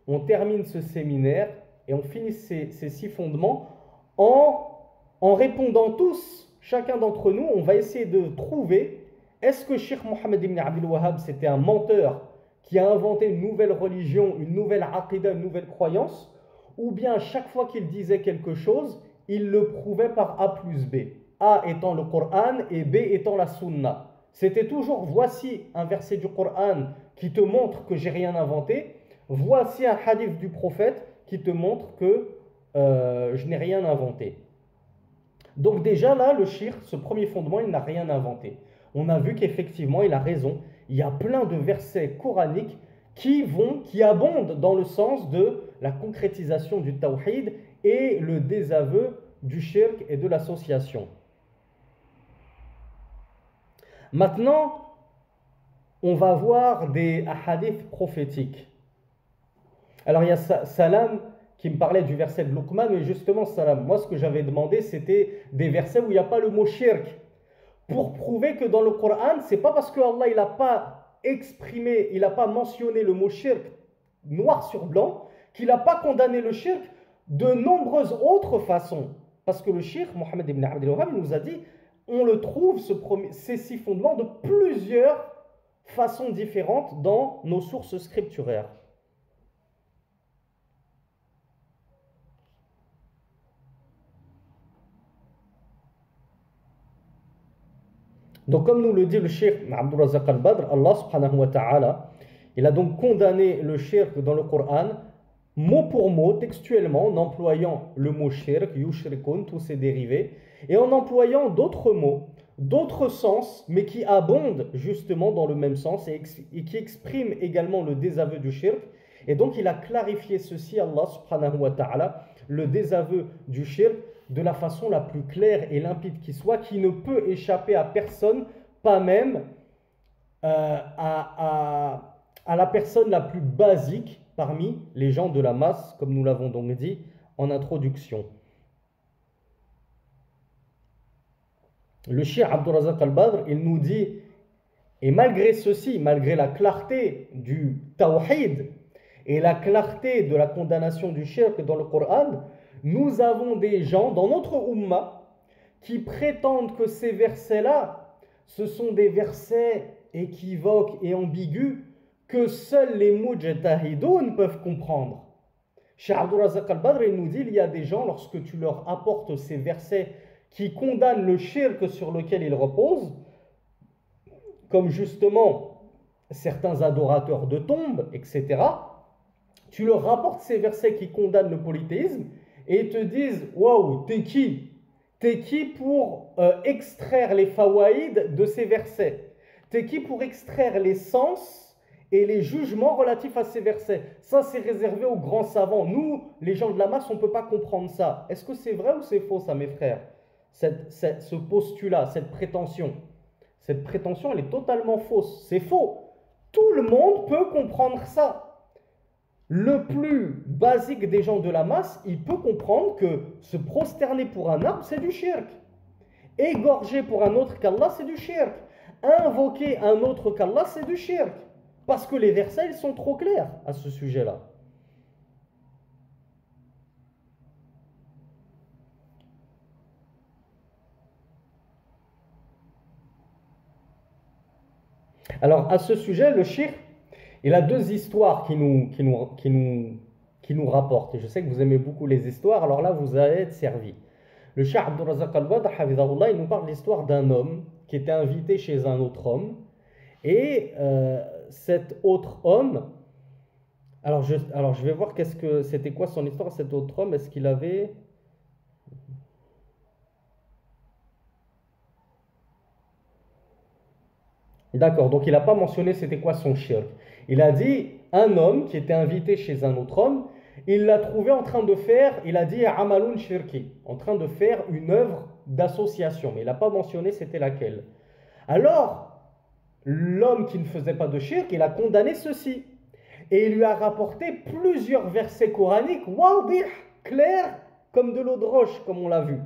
qu'on termine ce séminaire et on finisse ces 6 fondements en répondant tous, chacun d'entre nous, on va essayer de trouver, est-ce que Cheikh Mohammed ibn Abdel Wahhab, c'était un menteur qui a inventé une nouvelle religion, une nouvelle aqidah, une nouvelle croyance, ou bien à chaque fois qu'il disait quelque chose, il le prouvait par A plus B. A étant le Coran et B étant la Sunna. C'était toujours, voici un verset du Coran qui te montre que j'ai rien inventé, voici un hadith du prophète qui te montre que je n'ai rien inventé. Donc déjà là, le shirk, ce premier fondement, il n'a rien inventé. On a vu qu'effectivement, il a raison. Il y a plein de versets coraniques qui abondent dans le sens de la concrétisation du tawhid et le désaveu du shirk et de l'association. Maintenant, on va voir des hadiths prophétiques. Alors il y a Salam qui me parlait du verset de Luqman, mais justement Salam, moi ce que j'avais demandé c'était des versets où il n'y a pas le mot shirk, pour prouver que dans le Coran, c'est pas parce que Allah il n'a pas exprimé, il n'a pas mentionné le mot shirk noir sur blanc, qu'il n'a pas condamné le shirk de nombreuses autres façons. Parce que le shirk, Mohammed ibn Abdel Wahhab nous a dit, on le trouve, ces 6 fondements, de plusieurs façons différentes dans nos sources scripturaires. Donc comme nous le dit le Cheikh Abdul Razak al-Badr, Allah subhanahu wa ta'ala, il a donc condamné le shirk dans le Coran, mot pour mot, textuellement, en employant le mot shirk, yushrikun, tous ses dérivés, et en employant d'autres mots, d'autres sens, mais qui abondent justement dans le même sens et qui expriment également le désaveu du shirk. Et donc il a clarifié ceci, Allah subhanahu wa ta'ala, le désaveu du shirk, de la façon la plus claire et limpide qui soit, qui ne peut échapper à personne, pas même à la personne la plus basique parmi les gens de la masse, comme nous l'avons donc dit en introduction. Le Cheikh Abdul Razak al-Badr, il nous dit, et malgré ceci, malgré la clarté du tawhid et la clarté de la condamnation du shirk dans le Coran, nous avons des gens dans notre Ummah qui prétendent que ces versets-là, ce sont des versets équivoques et ambigus que seuls les mujtahidoun peuvent comprendre. Cheikh Abdul Razak al-Badr, il nous dit, il y a des gens, lorsque tu leur apportes ces versets qui condamnent le shirk sur lequel ils reposent, comme justement certains adorateurs de tombes, etc., tu leur rapportes ces versets qui condamnent le polythéisme, et ils te disent « Waouh, t'es qui? T'es qui pour extraire les fawaïd de ces versets? T'es qui pour extraire les sens et les jugements relatifs à ces versets? Ça, c'est réservé aux grands savants. Nous, les gens de la masse, on ne peut pas comprendre ça. Est-ce que c'est vrai ou c'est faux, ça, mes frères? Ce postulat, cette prétention, elle est totalement fausse. C'est faux. Tout le monde peut comprendre ça. Le plus basique des gens de la masse, il peut comprendre que se prosterner pour un arbre, c'est du shirk. Égorger pour un autre qu'Allah, c'est du shirk. Invoquer un autre qu'Allah, c'est du shirk. Parce que les versets, ils sont trop clairs à ce sujet-là. Alors, à ce sujet, le shirk, il a 2 histoires qui nous rapportent. Et je sais que vous aimez beaucoup les histoires, alors là, vous allez être servis. Le Cheikh Abdul Razak Al-Badr, hafidhahullah, il nous parle de l'histoire d'un homme qui était invité chez un autre homme. Et cet autre homme, alors je vais voir c'était quoi son histoire, cet autre homme. Est-ce qu'il avait... D'accord, donc il n'a pas mentionné c'était quoi son shirk. Il a dit un homme qui était invité chez un autre homme, il l'a trouvé en train de faire, il a dit Amalun shirki, en train de faire une œuvre d'association, mais il n'a pas mentionné c'était laquelle. Alors, l'homme qui ne faisait pas de shirk, il a condamné ceci. Et il lui a rapporté plusieurs versets coraniques, wadih, clairs, comme de l'eau de roche, comme on l'a vu.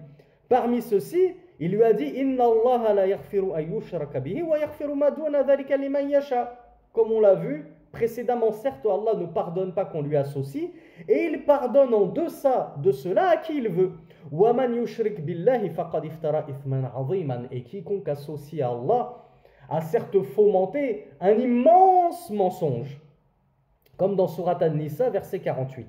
Parmi ceux-ci, il lui a dit Inna Allah la yaghfiru an yushraka bihi wa yaghfiru ma duna dhalika liman yasha. Comme on l'a vu précédemment, certes, Allah ne pardonne pas qu'on lui associe, et il pardonne en deçà de cela à qui il veut. Wa man yushrik billahi faqad iftara ithman aziman. Et quiconque associe à Allah a certes fomenté un immense mensonge. Comme dans Surat An-Nisa, verset 48.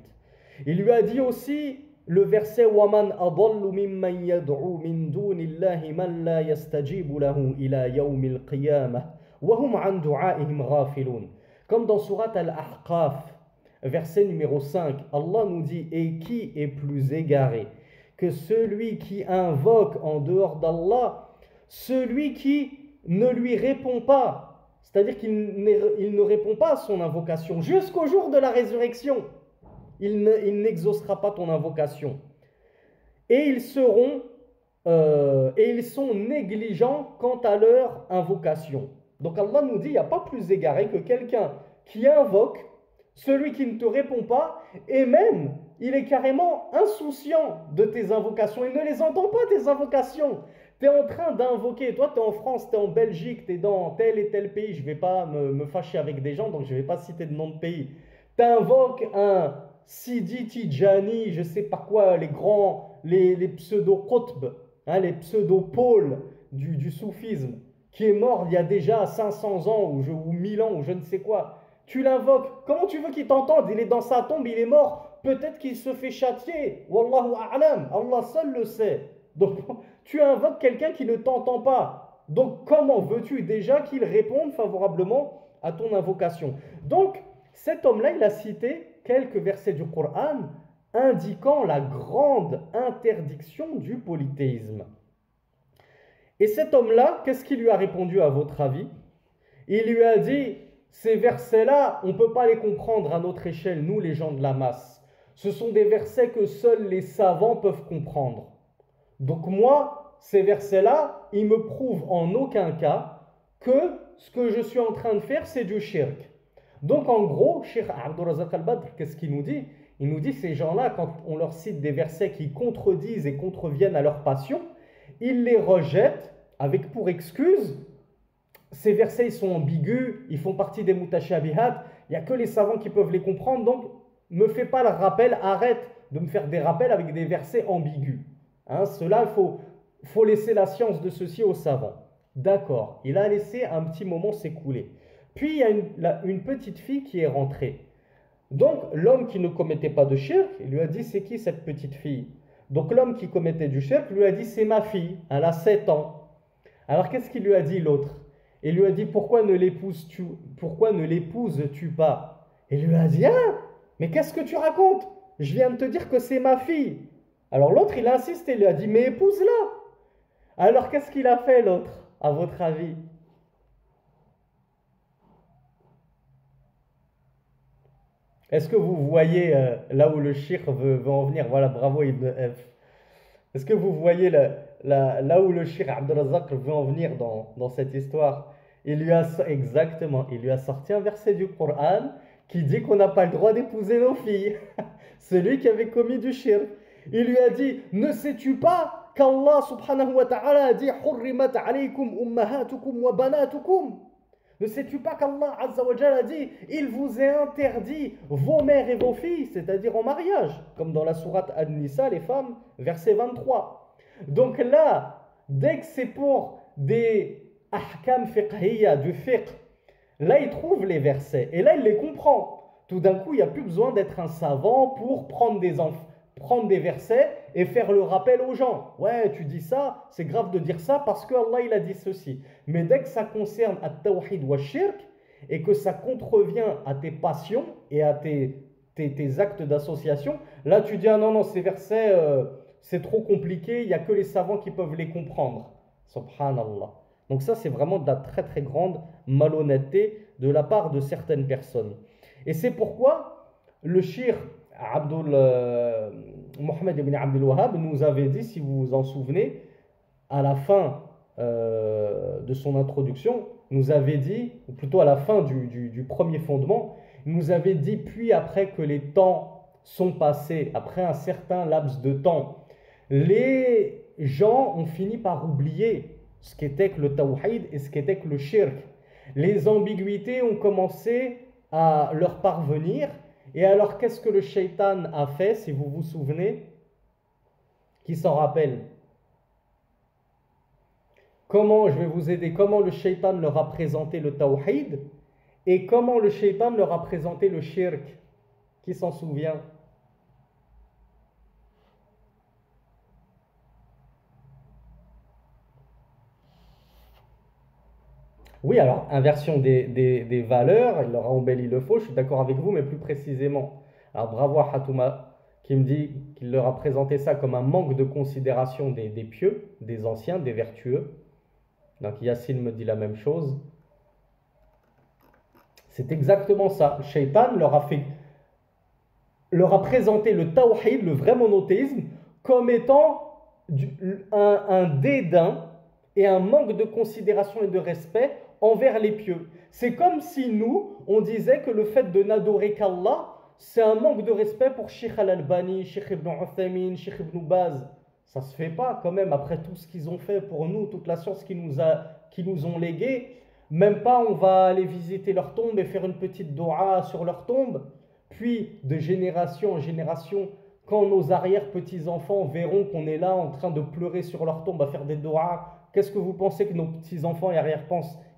Il lui a dit aussi le verset وَمَنْ أَضَلُّ مِمَّنْ يَدْعُو مِنْ دُونِ اللَّهِ مَنْ لَا يَسْتَجِيبُ لَهُ إِلَى يَوْمِ الْقِيَامَةِ وَهُمْ عَنْ دُعَائِهِمْ غَافِلُونَ. Comme dans Surat Al-Ahqaf, verset numéro 5, Allah nous dit « Et qui est plus égaré que celui qui invoque en dehors d'Allah, celui qui ne lui répond pas ?» C'est-à-dire qu'il ne répond pas à son invocation jusqu'au jour de la résurrection. Il n'exaucera pas ton invocation. Et ils sont négligents quant à leur invocation. Donc Allah nous dit, il n'y a pas plus égaré que quelqu'un qui invoque, celui qui ne te répond pas, et même, il est carrément insouciant de tes invocations. Il ne les entend pas, tes invocations. Tu es en train d'invoquer, toi tu es en France, tu es en Belgique, tu es dans tel et tel pays, je ne vais pas me fâcher avec des gens, donc je ne vais pas citer de nom de pays. Tu invoques un Sidi Tijani, je ne sais pas quoi, les pseudo-qutb, hein, les pseudo-pôles du soufisme, qui est mort il y a déjà 500 ans ou 1000 ans ou je ne sais quoi. Tu l'invoques, comment tu veux qu'il t'entende? Il est dans sa tombe, il est mort, peut-être qu'il se fait châtier. Wallahu a'lam, Allah seul le sait. Donc tu invoques quelqu'un qui ne t'entend pas. Donc comment veux-tu déjà qu'il réponde favorablement à ton invocation? Donc cet homme-là, il a cité quelques versets du Coran indiquant la grande interdiction du polythéisme. Et cet homme-là, qu'est-ce qu'il lui a répondu à votre avis? Il lui a dit, ces versets-là, on ne peut pas les comprendre à notre échelle, nous les gens de la masse. Ce sont des versets que seuls les savants peuvent comprendre. Donc moi, ces versets-là, ils me prouvent en aucun cas que ce que je suis en train de faire, c'est du shirk. Donc en gros, Cheikh Abdul Razak Al-Badr, qu'est-ce qu'il nous dit? Il nous dit ces gens-là, quand on leur cite des versets qui contredisent et contreviennent à leur passion, ils les rejettent avec pour excuse, ces versets ils sont ambigus, ils font partie des mutashabihat, il n'y a que les savants qui peuvent les comprendre, donc ne me fais pas le rappel, arrête de me faire des rappels avec des versets ambigus. Hein, cela, il faut laisser la science de ceci aux savants. D'accord, il a laissé un petit moment s'écouler. Puis il y a une petite fille qui est rentrée. Donc l'homme qui ne commettait pas de shirk, il lui a dit c'est qui cette petite fille? Donc l'homme qui commettait du shirk lui a dit c'est ma fille, elle a 7 ans. Alors qu'est-ce qu'il lui a dit l'autre? Il lui a dit pourquoi ne l'épouses-tu pas? Il lui a dit ah, mais qu'est-ce que tu racontes? Je viens de te dire que c'est ma fille. Alors l'autre il a insisté, il lui a dit mais épouse-la. Alors qu'est-ce qu'il a fait l'autre, à votre avis? Est-ce que vous voyez là où le shirk veut en venir? Voilà, bravo Ibn F. Est-ce que vous voyez là où le shirk Abdul Razak veut en venir dans cette histoire? Exactement, il lui a sorti un verset du Coran qui dit qu'on n'a pas le droit d'épouser nos filles. Celui qui avait commis du shirk. Il lui a dit, ne sais-tu pas qu'Allah subhanahu wa ta'ala a dit Hurrimat alaykum ummahatukum wa banatukum? Ne sais-tu pas qu'Allah Azza wa Jalla a dit il vous est interdit vos mères et vos filles, c'est-à-dire en mariage, comme dans la sourate An-Nisa, les femmes, verset 23. Donc là, dès que c'est pour des ahkam fiqhiyya, du fiqh, là il trouve les versets et là il les comprend. Tout d'un coup, il n'y a plus besoin d'être un savant pour prendre des versets et faire le rappel aux gens. Ouais, tu dis ça, c'est grave de dire ça parce que Allah il a dit ceci. Mais dès que ça concerne at-tawhid wa shirk et que ça contrevient à tes passions et à tes actes d'association, là tu dis ah non, non, ces versets c'est trop compliqué, il n'y a que les savants qui peuvent les comprendre. Subhanallah. Donc ça c'est vraiment de la très très grande malhonnêteté de la part de certaines personnes. Et c'est pourquoi le shir Mohammed ibn Abdul Wahhab nous avait dit, si vous vous en souvenez, à la fin de son introduction, nous avait dit, ou plutôt à la fin du premier fondement, il nous avait dit, puis après que les temps sont passés, après un certain laps de temps, les gens ont fini par oublier ce qu'était que le tawhid et ce qu'était que le shirk. Les ambiguïtés ont commencé à leur parvenir. Et alors, qu'est-ce que le shaitan a fait, si vous vous souvenez? Qui s'en rappelle? Comment, je vais vous aider, comment le shaitan leur a présenté le tawhid et comment le shaitan leur a présenté le shirk? Qui s'en souvient? Oui, alors, inversion des valeurs, il leur a embelli le faux, je suis d'accord avec vous, mais plus précisément. Alors, bravo à Hatouma qui me dit qu'il leur a présenté ça comme un manque de considération des pieux, des anciens, des vertueux. Donc, Yassine me dit la même chose. C'est exactement ça. Shaitan leur a présenté le tawhid, le vrai monothéisme, comme étant un dédain et un manque de considération et de respect envers les pieux. C'est comme si nous, on disait que le fait de n'adorer qu'Allah, c'est un manque de respect pour Sheikh Al-Albani, Sheikh Ibn Uthaymin, Sheikh Ibn Baz. Ça se fait pas quand même, après tout ce qu'ils ont fait pour nous, toute la science qu'ils nous ont léguée. Même pas on va aller visiter leur tombe et faire une petite doua sur leur tombe. Puis, de génération en génération, quand nos arrière-petits-enfants verront qu'on est là en train de pleurer sur leur tombe à faire des doigts, qu'est-ce que vous pensez que nos petits-enfants et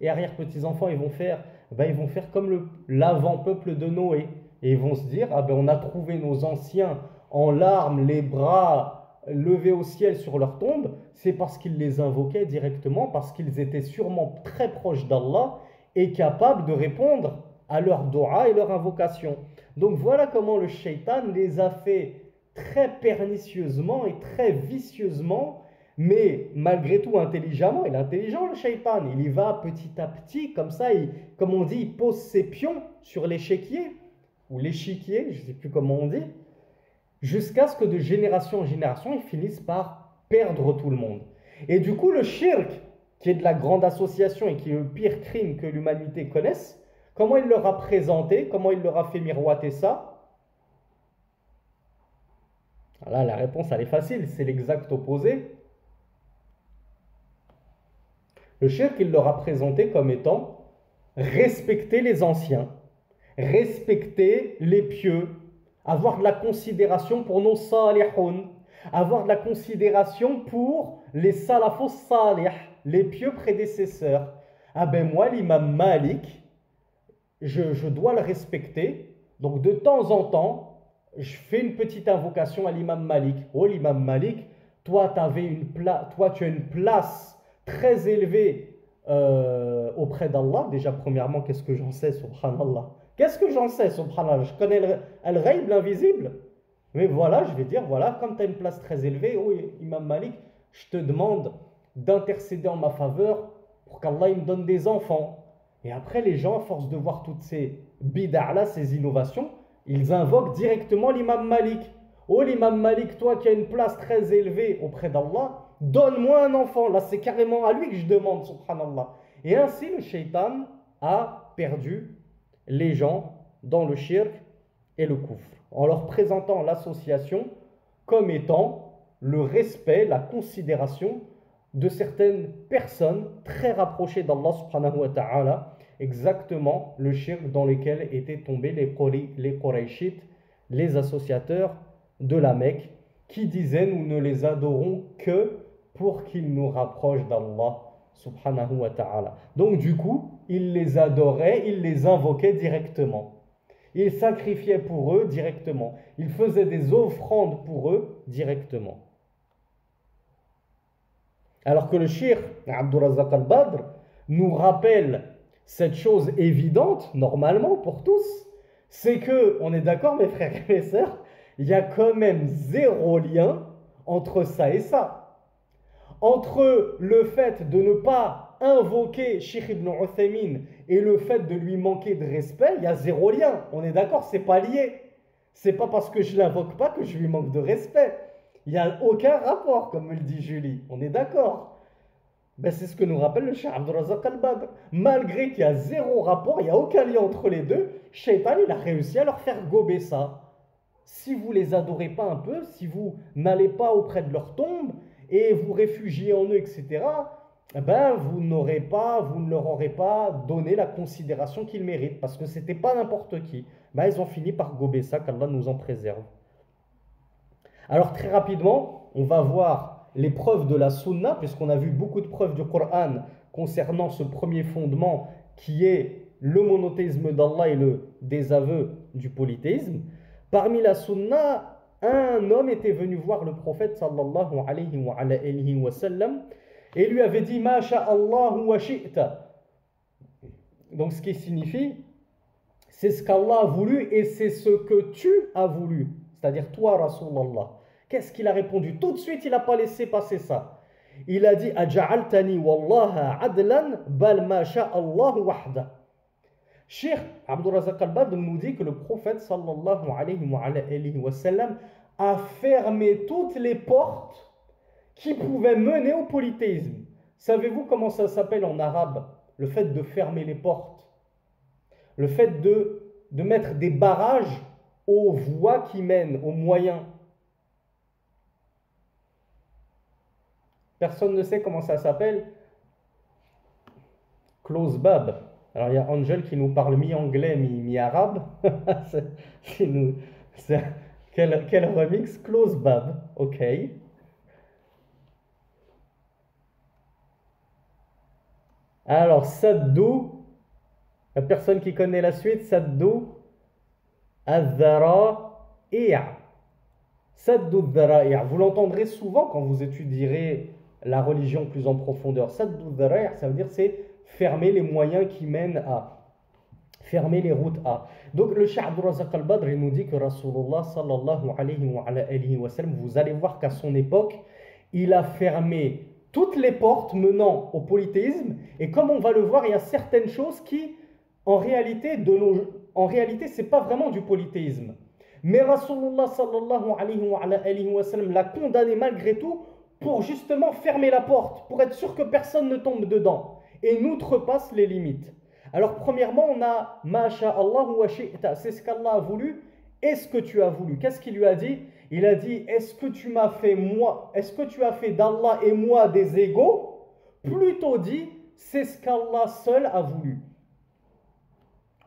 arrière-petits-enfants ils vont faire? Ben, ils vont faire comme l'avant-peuple de Noé. Et ils vont se dire, ah ben, on a trouvé nos anciens en larmes, les bras levés au ciel sur leur tombe. C'est parce qu'ils les invoquaient directement, parce qu'ils étaient sûrement très proches d'Allah et capables de répondre à leurs doigts et leurs invocations. Donc voilà comment le shaitan les a fait très pernicieusement et très vicieusement, mais malgré tout intelligemment. Il est intelligent le shaitan, il y va petit à petit, comme ça, comme on dit, il pose ses pions sur l'échiquier, ou l'échiquier, je ne sais plus comment on dit, jusqu'à ce que de génération en génération, ils finissent par perdre tout le monde. Et du coup, le shirk, qui est de la grande association et qui est le pire crime que l'humanité connaisse, comment il leur a présenté, comment il leur a fait miroiter ça? Là, la réponse, elle est facile, c'est l'exact opposé. Le shirk, il leur a présenté comme étant respecter les anciens, respecter les pieux, avoir de la considération pour nos salihoun, avoir de la considération pour les salafos salih, les pieux prédécesseurs. Ah ben moi, l'imam Malik, je dois le respecter. Donc de temps en temps, je fais une petite invocation à l'imam Malik. Oh l'imam Malik, toi tu as une place très élevée auprès d'Allah. Déjà premièrement, qu'est-ce que j'en sais, subhanallah? Qu'est-ce que j'en sais, subhanallah? Je connais al-ghaib, l'invisible. Mais voilà, je vais dire, voilà, comme tu as une place très élevée, oh imam Malik, je te demande d'intercéder en ma faveur pour qu'Allah me donne des enfants. Et après, les gens, à force de voir toutes ces bid'ah-là, ces innovations, ils invoquent directement l'imam Malik. Oh l'imam Malik, toi qui as une place très élevée auprès d'Allah, donne-moi un enfant. Là, c'est carrément à lui que je demande, subhanallah. Et ainsi, le shaitan a perdu les gens dans le shirk et le kufr, en leur présentant l'association comme étant le respect, la considération de certaines personnes très rapprochées d'Allah subhanahu wa ta'ala, exactement le shirk dans lequel étaient tombés les Qurayshites, les associateurs de la Mecque, qui disaient nous ne les adorons que pour qu'ils nous rapprochent d'Allah subhanahu wa ta'ala. Donc du coup, ils les adoraient, ils les invoquaient directement. Il sacrifiait pour eux directement. Il faisait des offrandes pour eux directement. Alors que le Cheikh Abdurrazzaq al-Badr nous rappelle cette chose évidente, normalement pour tous, c'est que, on est d'accord mes frères et mes sœurs, il y a quand même zéro lien entre ça et ça. Entre le fait de ne pas invoquer Cheikh Ibn Uthaymin et le fait de lui manquer de respect, il y a zéro lien. On est d'accord, c'est pas lié. C'est pas parce que je l'invoque pas que je lui manque de respect. Il n'y a aucun rapport, comme me le dit Julie. On est d'accord. Ben, c'est ce que nous rappelle le Cheikh Abdurrazzaq al-Badr. Malgré qu'il y a zéro rapport, il n'y a aucun lien entre les deux, Shaitan, il a réussi à leur faire gober ça. Si vous les adorez pas un peu, si vous n'allez pas auprès de leur tombe et vous réfugiez en eux, etc., ben vous ne leur aurez pas donné la considération qu'ils méritent, parce que c'était pas n'importe qui. Ben, ils ont fini par gober ça, qu'Allah nous en préserve. Alors très rapidement, on va voir les preuves de la sunna, puisqu'on a vu beaucoup de preuves du Coran concernant ce premier fondement qui est le monothéisme d'Allah et le désaveu du polythéisme. Parmi la sunna, un homme était venu voir le prophète sallallahu alayhi wa sallam et lui avait dit ma sha'Allahu wa shi'ta. Donc ce qui signifie c'est ce qu'Allah a voulu et c'est ce que tu as voulu, c'est-à-dire toi Rasulallah. Qu'est-ce qu'il a répondu? Tout de suite, il n'a pas laissé passer ça. Il a dit aja'altani wallaha adlan bal ma sha'Allahu wahda. Cheikh Abdurrazzaq al-Badr nous dit que le prophète sallallahu alayhi wa sallam a fermé toutes les portes qui pouvaient mener au polythéisme. Savez-vous comment ça s'appelle en arabe? Le fait de fermer les portes. Le fait de mettre des barrages aux voies qui mènent, aux moyens. Personne ne sait comment ça s'appelle? Close bab. Alors il y a Angel qui nous parle mi-anglais, mi-arabe. Quel remix? Close bab. Ok. Alors Saddou, la personne qui connaît la suite, Saddou al-Dhara'i'. Saddou al-Dhara'i'. Vous l'entendrez souvent quand vous étudierez la religion plus en profondeur. Saddou al-Dhara'i', ça veut dire c'est fermer les moyens qui mènent à, fermer les routes à. Donc le Cheikh Abdurrazzaq al-Badr nous dit que Rasulullah sallallahu alayhi wa sallam, vous allez voir qu'à son époque, il a fermé toutes les portes menant au polythéisme, et comme on va le voir, il y a certaines choses qui, en réalité, c'est pas vraiment du polythéisme. Mais Rasulullah sallallahu alayhi wa sallam l'a condamné malgré tout pour justement fermer la porte, pour être sûr que personne ne tombe dedans et n'outrepasse les limites. Alors premièrement, on a ma sha'Allahu wa shi'ta, c'est ce qu'Allah a voulu et ce que tu as voulu. Qu'est-ce qu'il lui a dit? Il a dit, est-ce que tu as fait d'Allah et moi des égaux? Plutôt dit, c'est ce qu'Allah seul a voulu.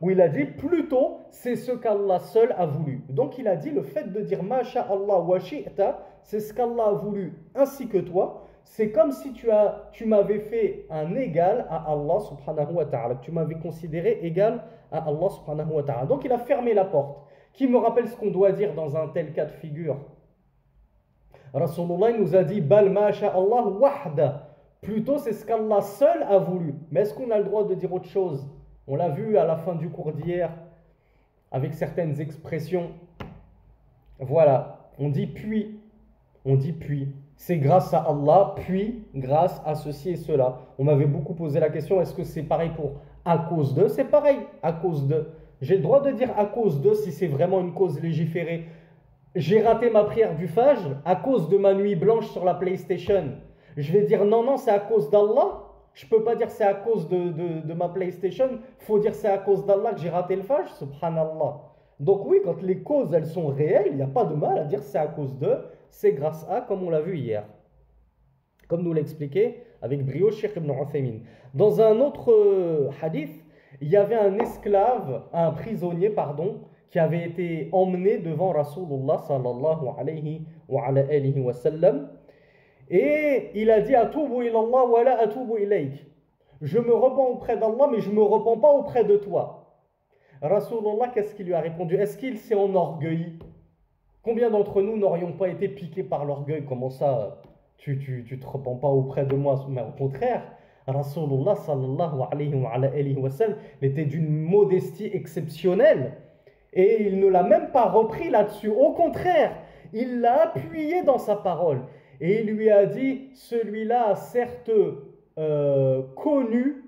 Ou il a dit, plutôt, c'est ce qu'Allah seul a voulu. Donc il a dit, le fait de dire ma sha'Allah wa shi'ta, c'est ce qu'Allah a voulu ainsi que toi. C'est comme si tu m'avais fait un égal à Allah subhanahu wa ta'ala. Tu m'avais considéré égal à Allah subhanahu wa ta'ala. Donc il a fermé la porte. Qui me rappelle ce qu'on doit dire dans un tel cas de figure? Rasulullah nous a dit bal ma sha'Allah wahda. Plutôt c'est ce qu'Allah seul a voulu. Mais est-ce qu'on a le droit de dire autre chose? On l'a vu à la fin du cours d'hier avec certaines expressions. Voilà, on dit puis. On dit puis. C'est grâce à Allah, puis grâce à ceci et cela. On m'avait beaucoup posé la question, est-ce que c'est pareil pour à cause de? C'est pareil, à cause de. J'ai le droit de dire à cause de si c'est vraiment une cause légiférée. J'ai raté ma prière du Fajr à cause de ma nuit blanche sur la PlayStation. Je vais dire non, c'est à cause d'Allah. Je ne peux pas dire c'est à cause de ma PlayStation. Il faut dire c'est à cause d'Allah que j'ai raté le Fajr, subhanallah. Donc oui, quand les causes elles sont réelles, il n'y a pas de mal à dire c'est à cause de. C'est grâce à, comme on l'a vu hier. Comme nous l'a expliqué avec brio Cheikh Ibn Uthaymin. Dans un autre hadith, il y avait un prisonnier, qui avait été emmené devant Rasulullah sallallahu alayhi wa sallam. Et il a dit Atubu ilallah wa la atubu ilayk. Je me repens auprès d'Allah, mais je ne me repens pas auprès de toi. Rasulullah, qu'est-ce qu'il lui a répondu? Est-ce qu'il s'est enorgueilli? Combien d'entre nous n'aurions pas été piqués par l'orgueil? Comment ça, tu te repens pas auprès de moi? Mais au contraire, Rasulullah sallallahu alayhi wa sallam était d'une modestie exceptionnelle. Et il ne l'a même pas repris là-dessus. Au contraire, il l'a appuyé dans sa parole. Et il lui a dit, celui-là a certes connu,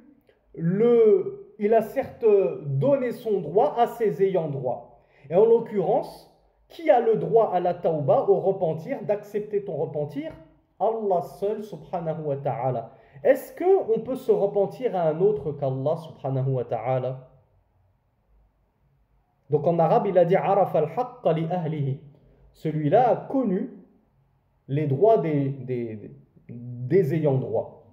il a certes donné son droit à ses ayants droit. Et en l'occurrence, qui a le droit à la tauba, au repentir, d'accepter ton repentir? Allah seul, subhanahu wa ta'ala. Est-ce qu'on peut se repentir à un autre qu'Allah, subhanahu wa ta'ala? Donc en arabe, il a dit Arafa al-haqqa li ahlihi. Celui-là a connu les droits des ayants droit.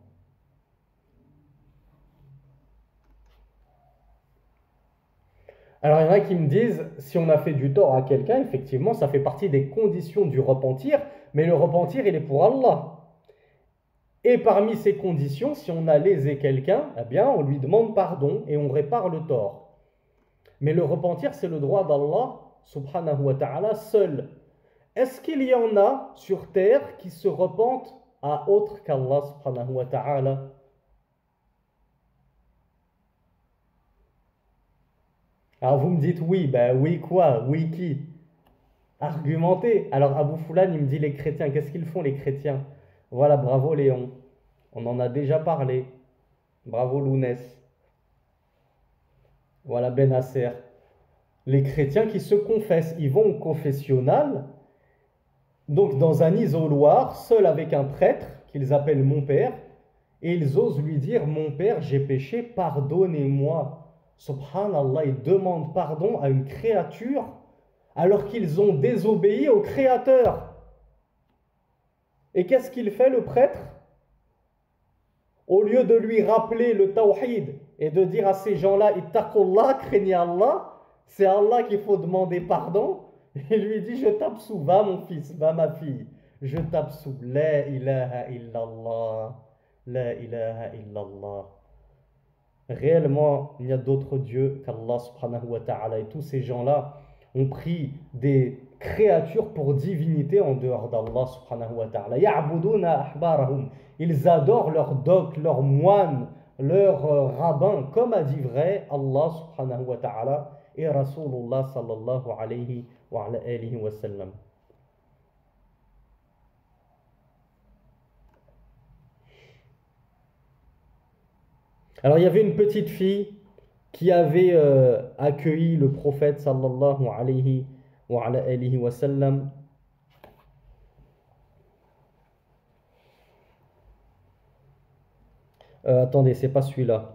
Alors il y en a qui me disent, si on a fait du tort à quelqu'un, effectivement, ça fait partie des conditions du repentir, mais le repentir, il est pour Allah. Et parmi ces conditions, si on a lésé quelqu'un, eh bien, on lui demande pardon et on répare le tort. Mais le repentir, c'est le droit d'Allah, subhanahu wa ta'ala, seul. Est-ce qu'il y en a sur terre qui se repentent à autre qu'Allah, subhanahu wa ta'ala? Alors vous me dites oui, ben oui quoi? Oui qui? Argumentez. Alors Abou Foulane, il me dit les chrétiens, qu'est-ce qu'ils font les chrétiens? Voilà, bravo Léon. On en a déjà parlé. Bravo Lounès. Voilà Benasser. Les chrétiens qui se confessent, ils vont au confessionnal, donc dans un isoloir, seul avec un prêtre, qu'ils appellent mon père, et ils osent lui dire, mon père, j'ai péché, pardonnez-moi. Subhanallah, ils demandent pardon à une créature alors qu'ils ont désobéi au Créateur. Et qu'est-ce qu'il fait le prêtre? Au lieu de lui rappeler le tawhid et de dire à ces gens-là, ittaqullah, craignez Allah, c'est à Allah qu'il faut demander pardon. Il lui dit, je t'absous, va mon fils, va ma fille, je t'absous. La ilaha illallah, la ilaha illallah. Réellement, il y a d'autres dieux qu'Allah subhanahu wa ta'ala. Et tous ces gens-là ont pris des créatures pour divinité en dehors d'Allah subhanahu wa ta'ala. Ya'buduna ahbarahum. Ils adorent leurs docs, leurs moines, leurs rabbins, comme a dit vrai Allah subhanahu wa ta'ala et Rasulullah sallallahu alayhi wa alihi wa sallam. Alors il y avait une petite fille qui avait accueilli le prophète sallallahu alayhi wa sallam. Attendez, c'est pas celui-là.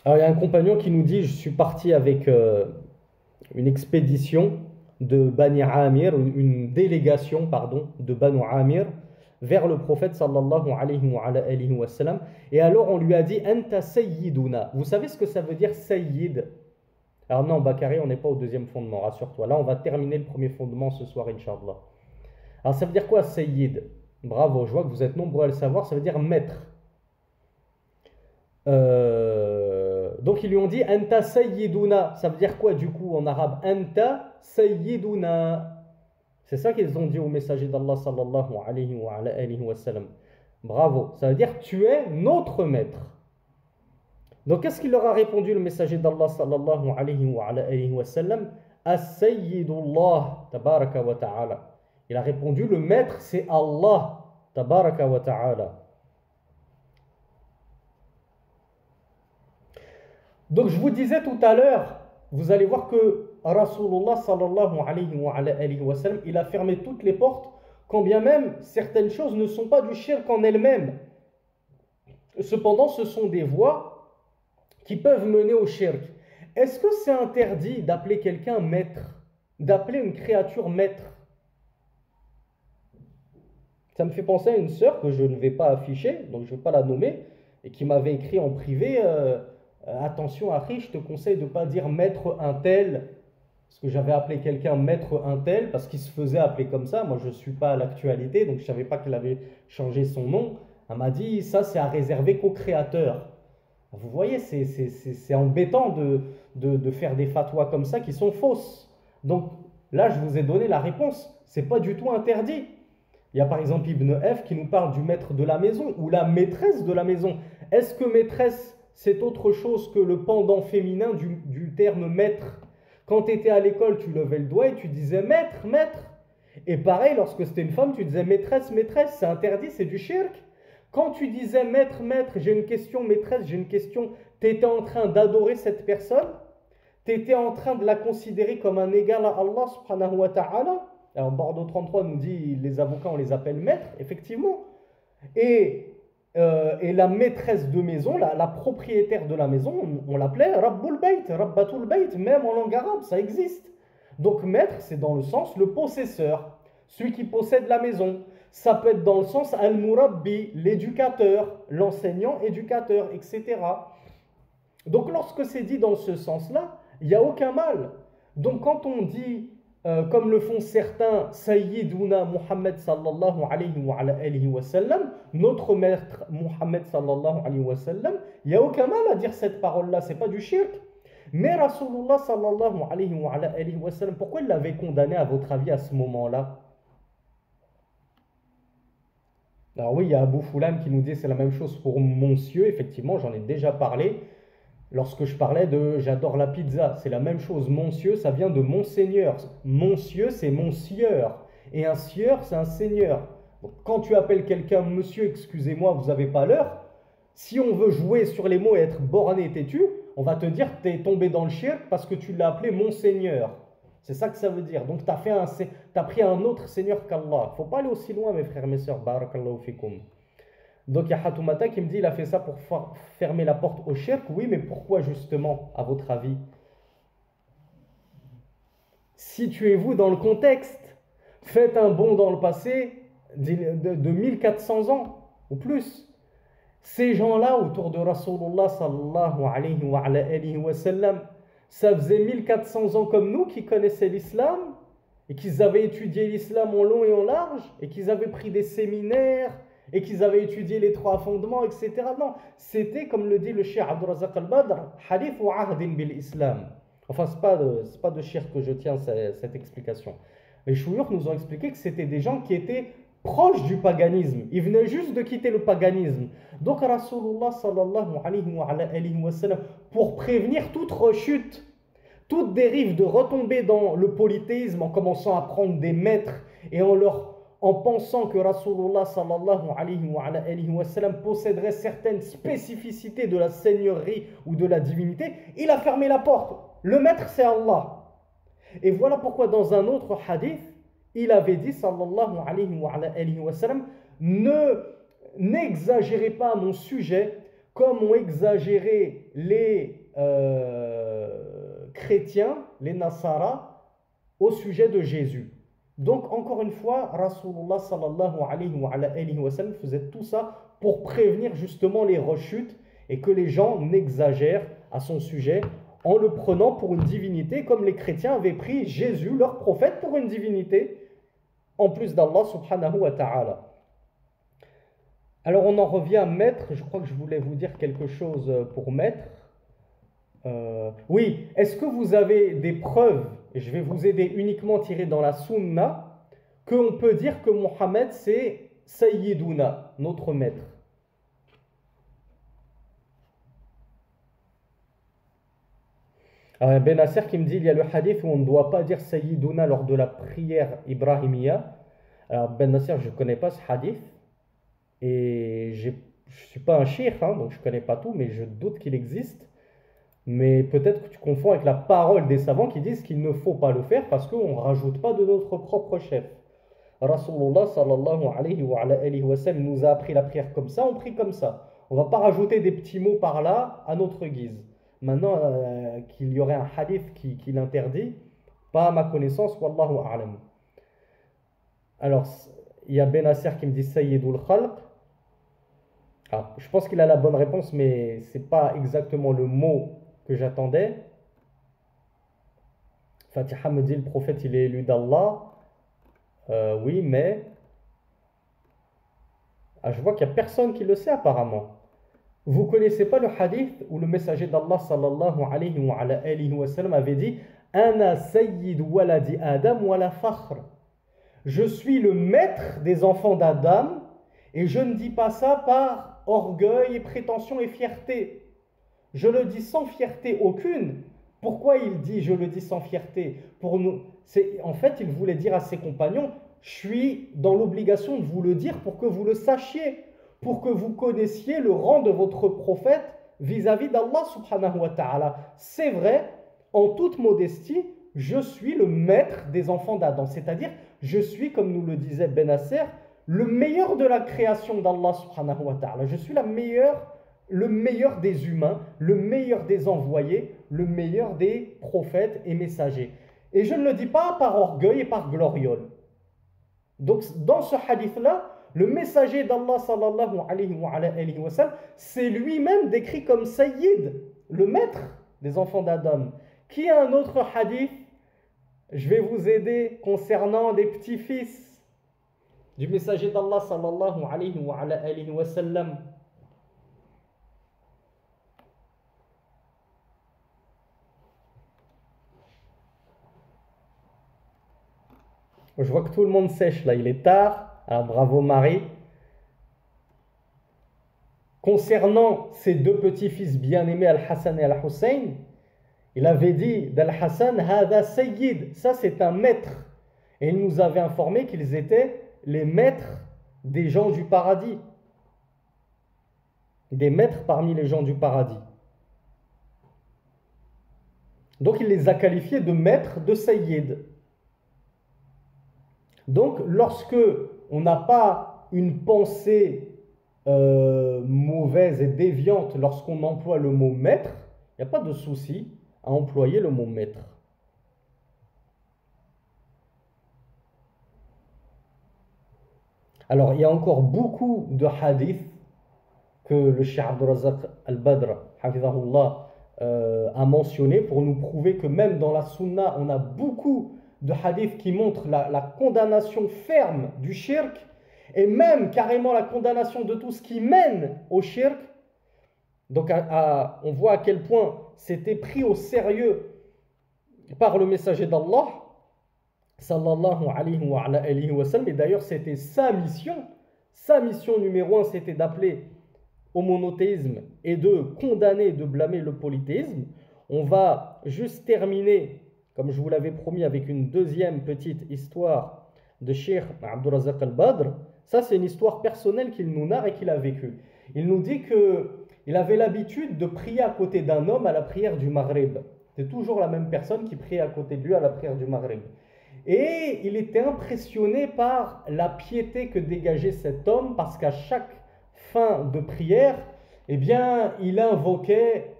Alors il y a un compagnon qui nous dit, je suis parti avec une expédition de Bani Amir, une délégation, pardon, de Banu Amir vers le prophète sallallahu alayhi wa sallam. Et alors on lui a dit, Anta sayyiduna. Vous savez ce que ça veut dire sayyid? Alors non, Bakary, on n'est pas au deuxième fondement, rassure-toi. Là, on va terminer le premier fondement ce soir, Inch'Allah. Alors ça veut dire quoi, sayyid? Bravo, je vois que vous êtes nombreux à le savoir, ça veut dire maître. Donc ils lui ont dit Anta sayyiduna. Ça veut dire quoi du coup en arabe? Anta sayyiduna. C'est ça qu'ils ont dit au messager d'Allah sallallahu alayhi wa sallam. Bravo, ça veut dire tu es notre maître. Donc qu'est-ce qu'il leur a répondu le messager d'Allah sallallahu alayhi wa sallam? As-sayyidullah tabaraka wa ta'ala. Il a répondu le maître c'est Allah tabaraka wa ta'ala. Donc je vous disais tout à l'heure, vous allez voir que Rasulullah sallallahu alayhi wa sallam, il a fermé toutes les portes, quand bien même certaines choses ne sont pas du shirk en elles-mêmes. Cependant, ce sont des voies qui peuvent mener au shirk. Est-ce que c'est interdit d'appeler quelqu'un maître, d'appeler une créature maître? Ça me fait penser à une sœur que je ne vais pas afficher, donc je ne vais pas la nommer, et qui m'avait écrit en privé... attention Akhi, je te conseille de ne pas dire maître un tel, parce que j'avais appelé quelqu'un maître un tel, parce qu'il se faisait appeler comme ça. Moi je ne suis pas à l'actualité, donc je ne savais pas qu'elle avait changé son nom. Elle m'a dit, ça c'est à réserver qu'aux créateurs. Vous voyez, c'est embêtant de faire des fatwas comme ça qui sont fausses. Donc là, je vous ai donné la réponse. C'est pas du tout interdit. Il y a par exemple Ibn F qui nous parle du maître de la maison ou la maîtresse de la maison. Est-ce que maîtresse, c'est autre chose que le pendant féminin du terme maître? Quand tu étais à l'école, tu levais le doigt et tu disais maître, maître. Et pareil, lorsque c'était une femme, tu disais maîtresse, maîtresse. C'est interdit, c'est du shirk. Quand tu disais maître, maître, j'ai une question, maîtresse, j'ai une question, tu étais en train d'adorer cette personne, tu étais en train de la considérer comme un égal à Allah subhanahu wa ta'ala. Alors Bordeaux 33 nous dit, les avocats on les appelle maîtres, effectivement. Et la maîtresse de maison, la propriétaire de la maison, on l'appelait Rabbul Bayt, Rabbatul Bayt, même en langue arabe, ça existe. Donc maître, c'est dans le sens le possesseur, celui qui possède la maison. Ça peut être dans le sens al-murabbi, l'éducateur, l'enseignant, éducateur, etc. Donc lorsque c'est dit dans ce sens-là, il n'y a aucun mal. Donc quand on dit, comme le font certains, Sayyiduna Muhammad sallallahu alayhi wa sallam, notre maître Muhammad sallallahu alayhi wa sallam, il n'y a aucun mal à dire cette parole-là, c'est pas du shirk. Mais Rasulullah sallallahu alayhi wa sallam, pourquoi il l'avait condamné à votre avis à ce moment-là? Alors oui, il y a Abou Foulam qui nous dit c'est la même chose pour monsieur, effectivement, j'en ai déjà parlé. Lorsque je parlais de j'adore la pizza, c'est la même chose. Monsieur, ça vient de monseigneur. Monsieur, c'est mon sieur. Et un sieur, c'est un seigneur. Donc, quand tu appelles quelqu'un monsieur, excusez-moi, vous n'avez pas l'heure. Si on veut jouer sur les mots et être borné et têtu, on va te dire que tu es tombé dans le shirk parce que tu l'as appelé monseigneur. C'est ça que ça veut dire. Donc tu as pris un autre seigneur qu'Allah. Il ne faut pas aller aussi loin, mes frères et mes sœurs. Barakallahu fikum. Donc il y a Hatoumata qui me dit il a fait ça pour fermer la porte au shirk. Oui, mais pourquoi justement, à votre avis? Situez-vous dans le contexte. Faites un bond dans le passé de 1400 ans ou plus. Ces gens-là autour de Rasulullah sallallahu alayhi wa sallam, ça faisait 1400 ans comme nous qui connaissaient l'islam et qu'ils avaient étudié l'islam en long et en large et qu'ils avaient pris des séminaires et qu'ils avaient étudié les 3 fondements, etc. Non, c'était, comme le dit le cheikh Abdurrazzaq al-Badr, hadith wa ahdin bil islam. Enfin, ce n'est pas de cheikh que je tiens cette explication. Les chouyours nous ont expliqué que c'était des gens qui étaient proches du paganisme. Ils venaient juste de quitter le paganisme. Donc, Rasulullah sallallahu alayhi wa sallam, pour prévenir toute rechute, toute dérive de retomber dans le polythéisme en commençant à prendre des maîtres et en pensant que Rasulullah sallallahu alayhi wa sallam posséderait certaines spécificités de la seigneurie ou de la divinité, il a fermé la porte. Le maître, c'est Allah. Et voilà pourquoi dans un autre hadith, il avait dit sallallahu alayhi wa sallam, n'exagérez pas mon sujet comme ont exagéré les chrétiens, les Nasara, au sujet de Jésus. Donc, encore une fois, Rasulullah sallallahu alayhi wa sallam faisait tout ça pour prévenir justement les rechutes et que les gens n'exagèrent à son sujet en le prenant pour une divinité comme les chrétiens avaient pris Jésus, leur prophète, pour une divinité en plus d'Allah subhanahu wa ta'ala. Alors, on en revient à maître. Je crois que je voulais vous dire quelque chose pour maître. Oui, est-ce que vous avez des preuves, et je vais vous aider uniquement tirées dans la sunna, qu'on peut dire que Mohammed c'est Sayyiduna, notre maître? Alors, Ben Nasser qui me dit il y a le hadith où on ne doit pas dire Sayyiduna lors de la prière ibrahimiya. Alors Ben Nasser, je ne connais pas ce hadith et je ne suis pas un cheikh, hein, donc je ne connais pas tout, mais je doute qu'il existe. Mais peut-être que tu confonds avec la parole des savants qui disent qu'il ne faut pas le faire parce qu'on ne rajoute pas de notre propre chef. Rasulullah sallallahu alayhi wa sallam nous a appris la prière comme ça, on prie comme ça. On ne va pas rajouter des petits mots par là à notre guise. Maintenant, qu'il y aurait un hadith qui l'interdit, pas à ma connaissance, wallahu a'lam. Alors, il y a Ben Nasser qui me dit Sayyidul Khalq. Ah, je pense qu'il a la bonne réponse, mais ce n'est pas exactement le mot que j'attendais. Fatiha me dit le prophète il est élu d'Allah. Oui, mais Ah, je vois qu'il n'y a personne qui le sait apparemment. Vous ne connaissez pas le hadith où le messager d'Allah sallallahu alayhi wa sallam avait dit Ana sayyid waladi Adam wala fakhr. Je suis le maître des enfants d'Adam et je ne dis pas ça par orgueil et prétention et fierté. Je le dis sans fierté aucune. Pourquoi il dit je le dis sans fierté? En fait, il voulait dire à ses compagnons, je suis dans l'obligation de vous le dire pour que vous le sachiez, pour que vous connaissiez le rang de votre prophète vis-à-vis d'Allah subhanahu wa ta'ala. C'est vrai, en toute modestie, je suis le maître des enfants d'Adam, c'est-à-dire je suis, comme nous le disait Benasser, le meilleur de la création d'Allah subhanahu wa ta'ala. Je suis le meilleur des humains, le meilleur des envoyés, le meilleur des prophètes et messagers. Et je ne le dis pas par orgueil et par gloriole. Donc dans ce hadith-là, le messager d'Allah sallallahu alayhi wa sallam, c'est lui-même décrit comme Sayyid, le maître des enfants d'Adam. Qui a un autre hadith? Je vais vous aider concernant les petits-fils du messager d'Allah sallallahu alayhi wa sallam. Je vois que tout le monde sèche là, il est tard. Alors bravo Marie. Concernant ces deux petits-fils bien-aimés, Al-Hassan et Al-Hussein, il avait dit d'Al-Hassan, Hada Sayyid, ça c'est un maître. Et il nous avait informé qu'ils étaient les maîtres des gens du paradis. Des maîtres parmi les gens du paradis. Donc il les a qualifiés de maîtres de Sayyid. Donc, lorsque on n'a pas une pensée mauvaise et déviante lorsqu'on emploie le mot maître, il n'y a pas de souci à employer le mot maître. Alors, il y a encore beaucoup de hadiths que le Cheikh Abdurrazzaq al-Badr, hafizahullah, a mentionné pour nous prouver que même dans la sunna, on a beaucoup de hadiths qui montrent la condamnation ferme du shirk et même carrément la condamnation de tout ce qui mène au shirk. Donc on voit à quel point c'était pris au sérieux par le messager d'Allah sallallahu alayhi wa sallam. Et d'ailleurs c'était sa mission numéro 1, c'était d'appeler au monothéisme et de condamner, de blâmer le polythéisme. On va juste terminer, comme je vous l'avais promis, avec une deuxième petite histoire de Cheikh Abdurrazzaq al-Badr. Ça, c'est une histoire personnelle qu'il nous narre et qu'il a vécue. Il nous dit qu'il avait l'habitude de prier à côté d'un homme à la prière du Maghrib. C'est toujours la même personne qui priait à côté de lui à la prière du Maghrib. Et il était impressionné par la piété que dégageait cet homme, parce qu'à chaque fin de prière, eh bien, il invoquait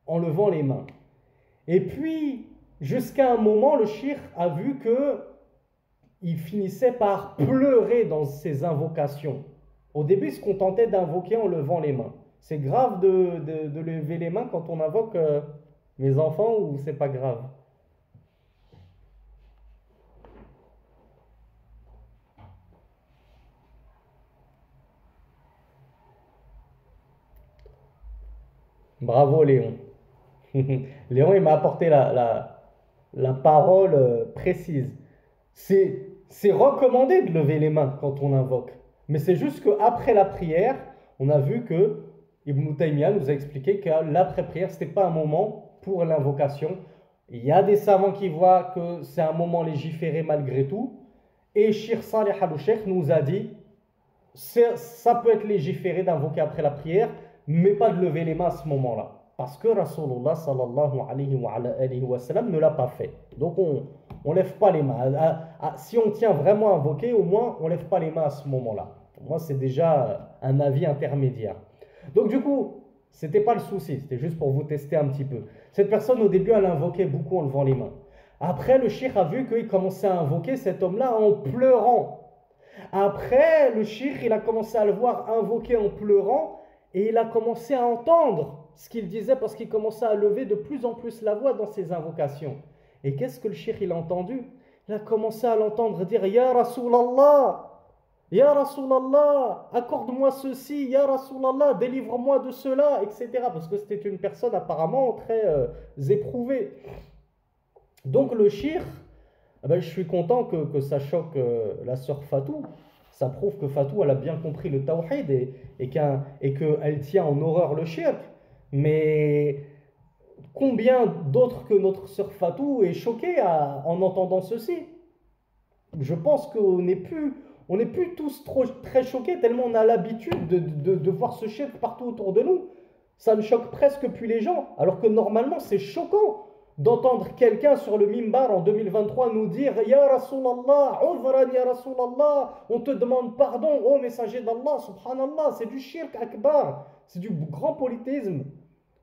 en levant les mains. Et puis, jusqu'à un moment, le cheikh a vu qu'il finissait par pleurer dans ses invocations. Au début, il se contentait d'invoquer en levant les mains. C'est grave de lever les mains quand on invoque mes enfants, ou c'est pas grave? Bravo Léon. Léon, il m'a apporté la parole précise. C'est recommandé de lever les mains quand on invoque. Mais c'est juste qu'après la prière, on a vu que Ibn Taymiyyah nous a expliqué que l'après-prière, ce n'était pas un moment pour l'invocation. Il y a des savants qui voient que c'est un moment légiféré malgré tout. Et Cheikh Saleh al-Sheikh nous a dit, ça peut être légiféré d'invoquer après la prière, mais pas de lever les mains à ce moment-là. Parce que Rasulullah sallallahu alayhi wa sallam ne l'a pas fait. Donc on ne lève pas les mains. Si on tient vraiment à invoquer, au moins on ne lève pas les mains à ce moment-là. Pour moi, c'est déjà un avis intermédiaire. Donc du coup, ce n'était pas le souci, c'était juste pour vous tester un petit peu. Cette personne, au début, elle invoquait beaucoup en levant les mains. Après, le cheikh a vu qu'il commençait à invoquer cet homme-là en pleurant. Après, le cheikh, il a commencé à le voir invoquer en pleurant et il a commencé à entendre ce qu'il disait parce qu'il commençait à lever de plus en plus la voix dans ses invocations. Et qu'est-ce que le cheikh il a entendu? Il a commencé à l'entendre dire « Ya Rasulallah, Ya Rasulallah, accorde-moi ceci, Ya Rasulallah, délivre-moi de cela, etc. Parce que c'était une personne apparemment très éprouvée. Donc le shirk, ah ben, je suis content que ça choque la sœur Fatou. Ça prouve que Fatou, elle a bien compris le tawhid et qu'elle tient en horreur le shirk. Mais combien d'autres que notre sœur Fatou est choquée en entendant ceci? Je pense on n'est plus tous très choqués tellement on a l'habitude de voir ce shirk partout autour de nous. Ça ne choque presque plus les gens, alors que normalement c'est choquant d'entendre quelqu'un sur le mimbar en 2023 nous dire Ya Rasulallah, Udhran Ya Rasulallah, on te demande pardon, ô messager d'Allah, subhanallah, c'est du shirk akbar, c'est du grand politisme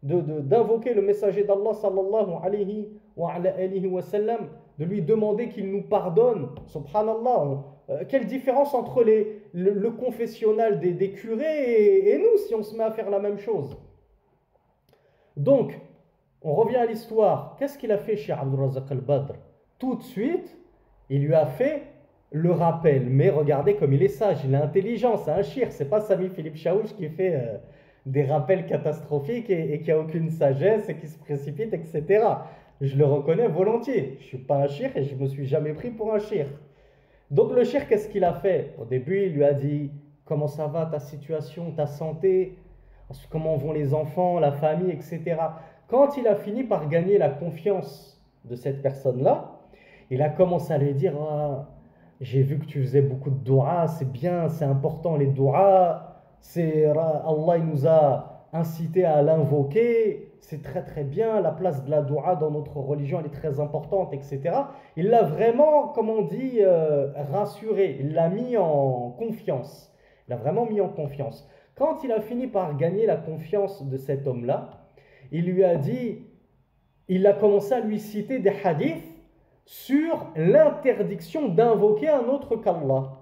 d'invoquer le messager d'Allah sallallahu alayhi wa sallam, de lui demander qu'il nous pardonne, subhanallah. Quelle différence entre le confessionnal des curés et nous si on se met à faire la même chose? Donc, on revient à l'histoire. Qu'est-ce qu'il a fait chez Abdul Razak al-Badr? Tout de suite, il lui a fait le rappel. Mais regardez comme il est sage, il est intelligent, c'est un shir. C'est pas Sami Philippe Chaouch qui fait des rappels catastrophiques et qui a aucune sagesse et qui se précipite, etc. Je le reconnais volontiers. Je suis pas un shir et je me suis jamais pris pour un shir. Donc le shir, qu'est-ce qu'il a fait? Au début, il lui a dit comment ça va ta situation, ta santé, comment vont les enfants, la famille, etc. Quand il a fini par gagner la confiance de cette personne-là, il a commencé à lui dire ah, j'ai vu que tu faisais beaucoup de doua, c'est bien, c'est important les doua, Allah il nous a incité à l'invoquer, c'est très très bien, la place de la doua dans notre religion elle est très importante, etc. Il l'a vraiment, comme on dit, rassuré, il l'a mis en confiance, il l'a vraiment mis en confiance. Quand il a fini par gagner la confiance de cet homme-là, il lui a dit, il a commencé à lui citer des hadiths sur l'interdiction d'invoquer un autre qu'Allah.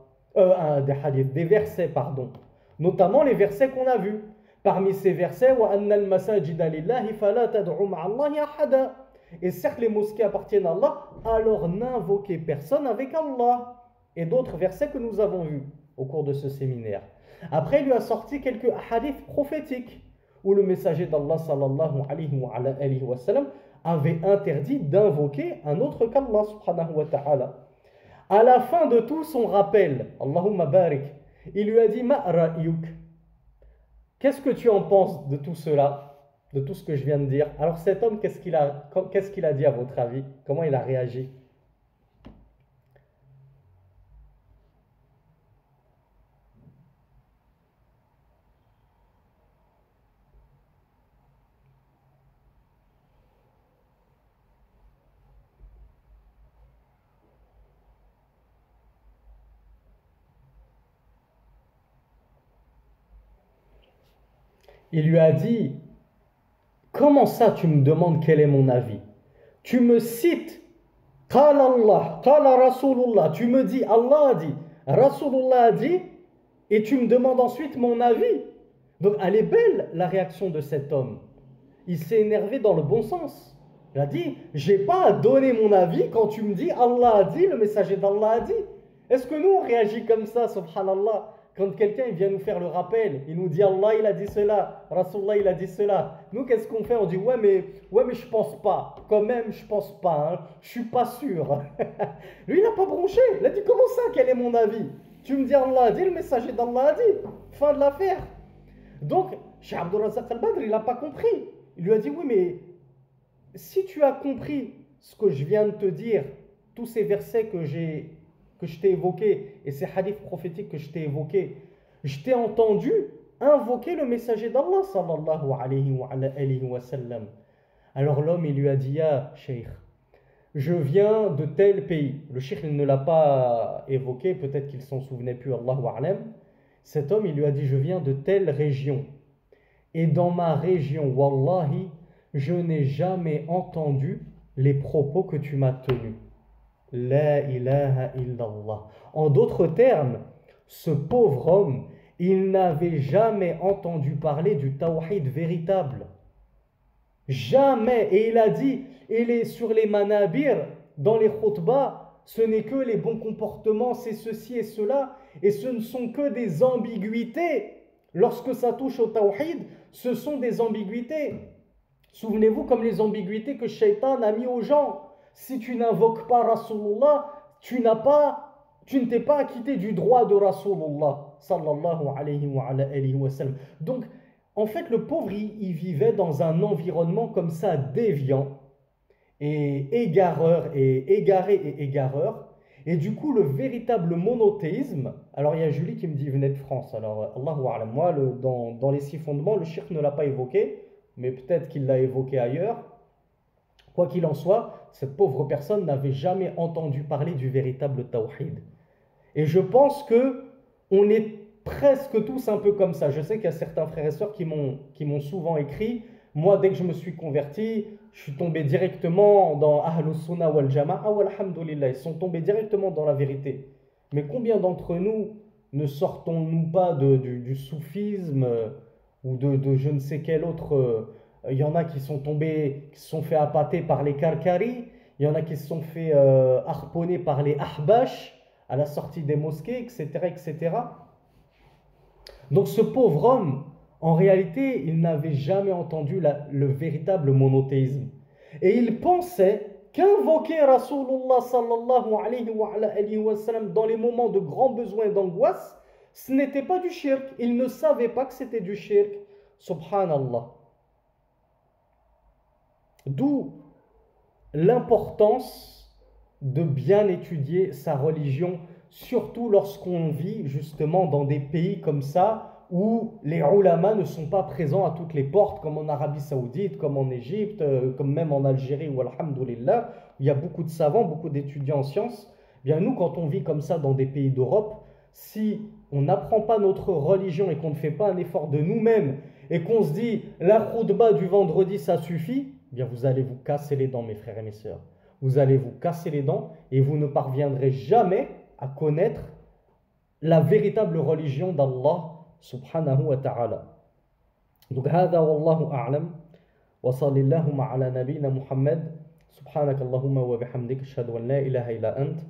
Des hadiths, des versets, pardon. Notamment les versets qu'on a vus. Parmi ces versets, وَأَنَّ الْمَسَاجِدَ لِلَّهِ فَلَا تَدْعُوا مَعَ اللَّهِ أَحَدًا. Et certes, les mosquées appartiennent à Allah, alors n'invoquez personne avec Allah. Et d'autres versets que nous avons vus au cours de ce séminaire. Après, il lui a sorti quelques hadiths prophétiques où le messager d'Allah sallallahu alayhi wa sallam avait interdit d'invoquer un autre qu'Allah subhanahu wa ta'ala. À la fin de tout son rappel, Allahumma barik, il lui a dit Ma ra'yuk, qu'est-ce que tu en penses de tout cela, de tout ce que je viens de dire? Alors cet homme, qu'est-ce qu'il a dit à votre avis? Comment il a réagi? Il lui a dit comment ça tu me demandes quel est mon avis? Tu me cites Qala Allah, Qala Rasulullah, tu me dis Allah a dit, Rasulullah a dit, et tu me demandes ensuite mon avis. Donc elle est belle la réaction de cet homme. Il s'est énervé dans le bon sens. Il a dit, j'ai pas à donner mon avis quand tu me dis Allah a dit, le messager d'Allah a dit. Est-ce que nous on réagit comme ça, subhanallah? Quand quelqu'un vient nous faire le rappel, il nous dit Allah il a dit cela, Rasulullah il a dit cela. Nous qu'est-ce qu'on fait? On dit ouais mais je pense pas. Quand même je pense pas. Hein. Je suis pas sûr. Lui il n'a pas bronché. Il a dit comment ça? Quel est mon avis? Tu me dis Allah a dit, le messager d'Allah a dit. Fin de l'affaire. Donc Cheikh Abdul Razak al-Badr il n'a pas compris. Il lui a dit oui mais si tu as compris ce que je viens de te dire, tous ces versets que je t'ai évoqués et ces hadiths prophétiques que je t'ai évoqués, je t'ai entendu invoquer le messager d'Allah sallallahu alayhi wa sallam. Alors l'homme il lui a dit ya cheikh, je viens de tel pays. Le cheikh il ne l'a pas évoqué, peut-être qu'il s'en souvenait plus, Allahu a'lam. Cet homme il lui a dit je viens de telle région et dans ma région wallahi je n'ai jamais entendu les propos que tu m'as tenus. La ilaha illallah. En d'autres termes, ce pauvre homme, il n'avait jamais entendu parler du tawhid véritable. Jamais. Et il a dit, sur les manabir, dans les khutbahs, ce n'est que les bons comportements, c'est ceci et cela. Et ce ne sont que des ambiguïtés. Lorsque ça touche au tawhid, ce sont des ambiguïtés. Souvenez-vous comme les ambiguïtés que Shaitan a mis aux gens. Si tu n'invoques pas Rasulullah, tu ne t'es pas acquitté du droit de Rasulullah sallallahu alayhi wa sallam. Donc, en fait, le pauvre, il vivait dans un environnement comme ça, déviant et égareur et égaré et égareur. Et du coup, le véritable monothéisme, alors il y a Julie qui me dit, venez de France, alors Allahu a'lam, moi, dans les 6 fondements, le shirk ne l'a pas évoqué, mais peut-être qu'il l'a évoqué ailleurs. Quoi qu'il en soit, cette pauvre personne n'avait jamais entendu parler du véritable tawhid. Et je pense que on est presque tous un peu comme ça. Je sais qu'il y a certains frères et sœurs qui m'ont souvent écrit. Moi, dès que je me suis converti, je suis tombé directement dans Ahlus Sunnah wal Jama'a, walhamdulillah. Ils sont tombés directement dans la vérité. Mais combien d'entre nous ne sortons-nous pas du soufisme ou de je ne sais quel autre. Il y en a qui sont tombés, qui se sont fait appâter par les Karkari. Il y en a qui se sont fait harponner par les Ahbash à la sortie des mosquées, etc., etc. Donc ce pauvre homme, en réalité, il n'avait jamais entendu le véritable monothéisme. Et il pensait qu'invoquer Rasulullah sallallahu alayhi wa sallam dans les moments de grand besoin et d'angoisse, ce n'était pas du shirk. Il ne savait pas que c'était du shirk. Subhanallah. D'où l'importance de bien étudier sa religion, surtout lorsqu'on vit justement dans des pays comme ça, où les ulama ne sont pas présents à toutes les portes, comme en Arabie Saoudite, comme en Égypte, comme même en Algérie, où alhamdoulilah, il y a beaucoup de savants, beaucoup d'étudiants en sciences. Bien nous, quand on vit comme ça dans des pays d'Europe, si on n'apprend pas notre religion et qu'on ne fait pas un effort de nous-mêmes, et qu'on se dit, la khoutba du vendredi, ça suffit, bien vous allez vous casser les dents, mes frères et mes sœurs. Vous allez vous casser les dents et vous ne parviendrez jamais à connaître la véritable religion d'Allah subhanahu wa ta'ala. Donc, هذا والله أعلم وصلى اللهم على نبينا محمد سبحانك اللهم وبحمدك أشهد أن لا إله إلا أنت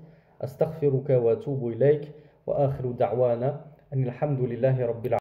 أستغفرك وأتوب إليك وآخر دعوانا أن الحمد لله رب العالمين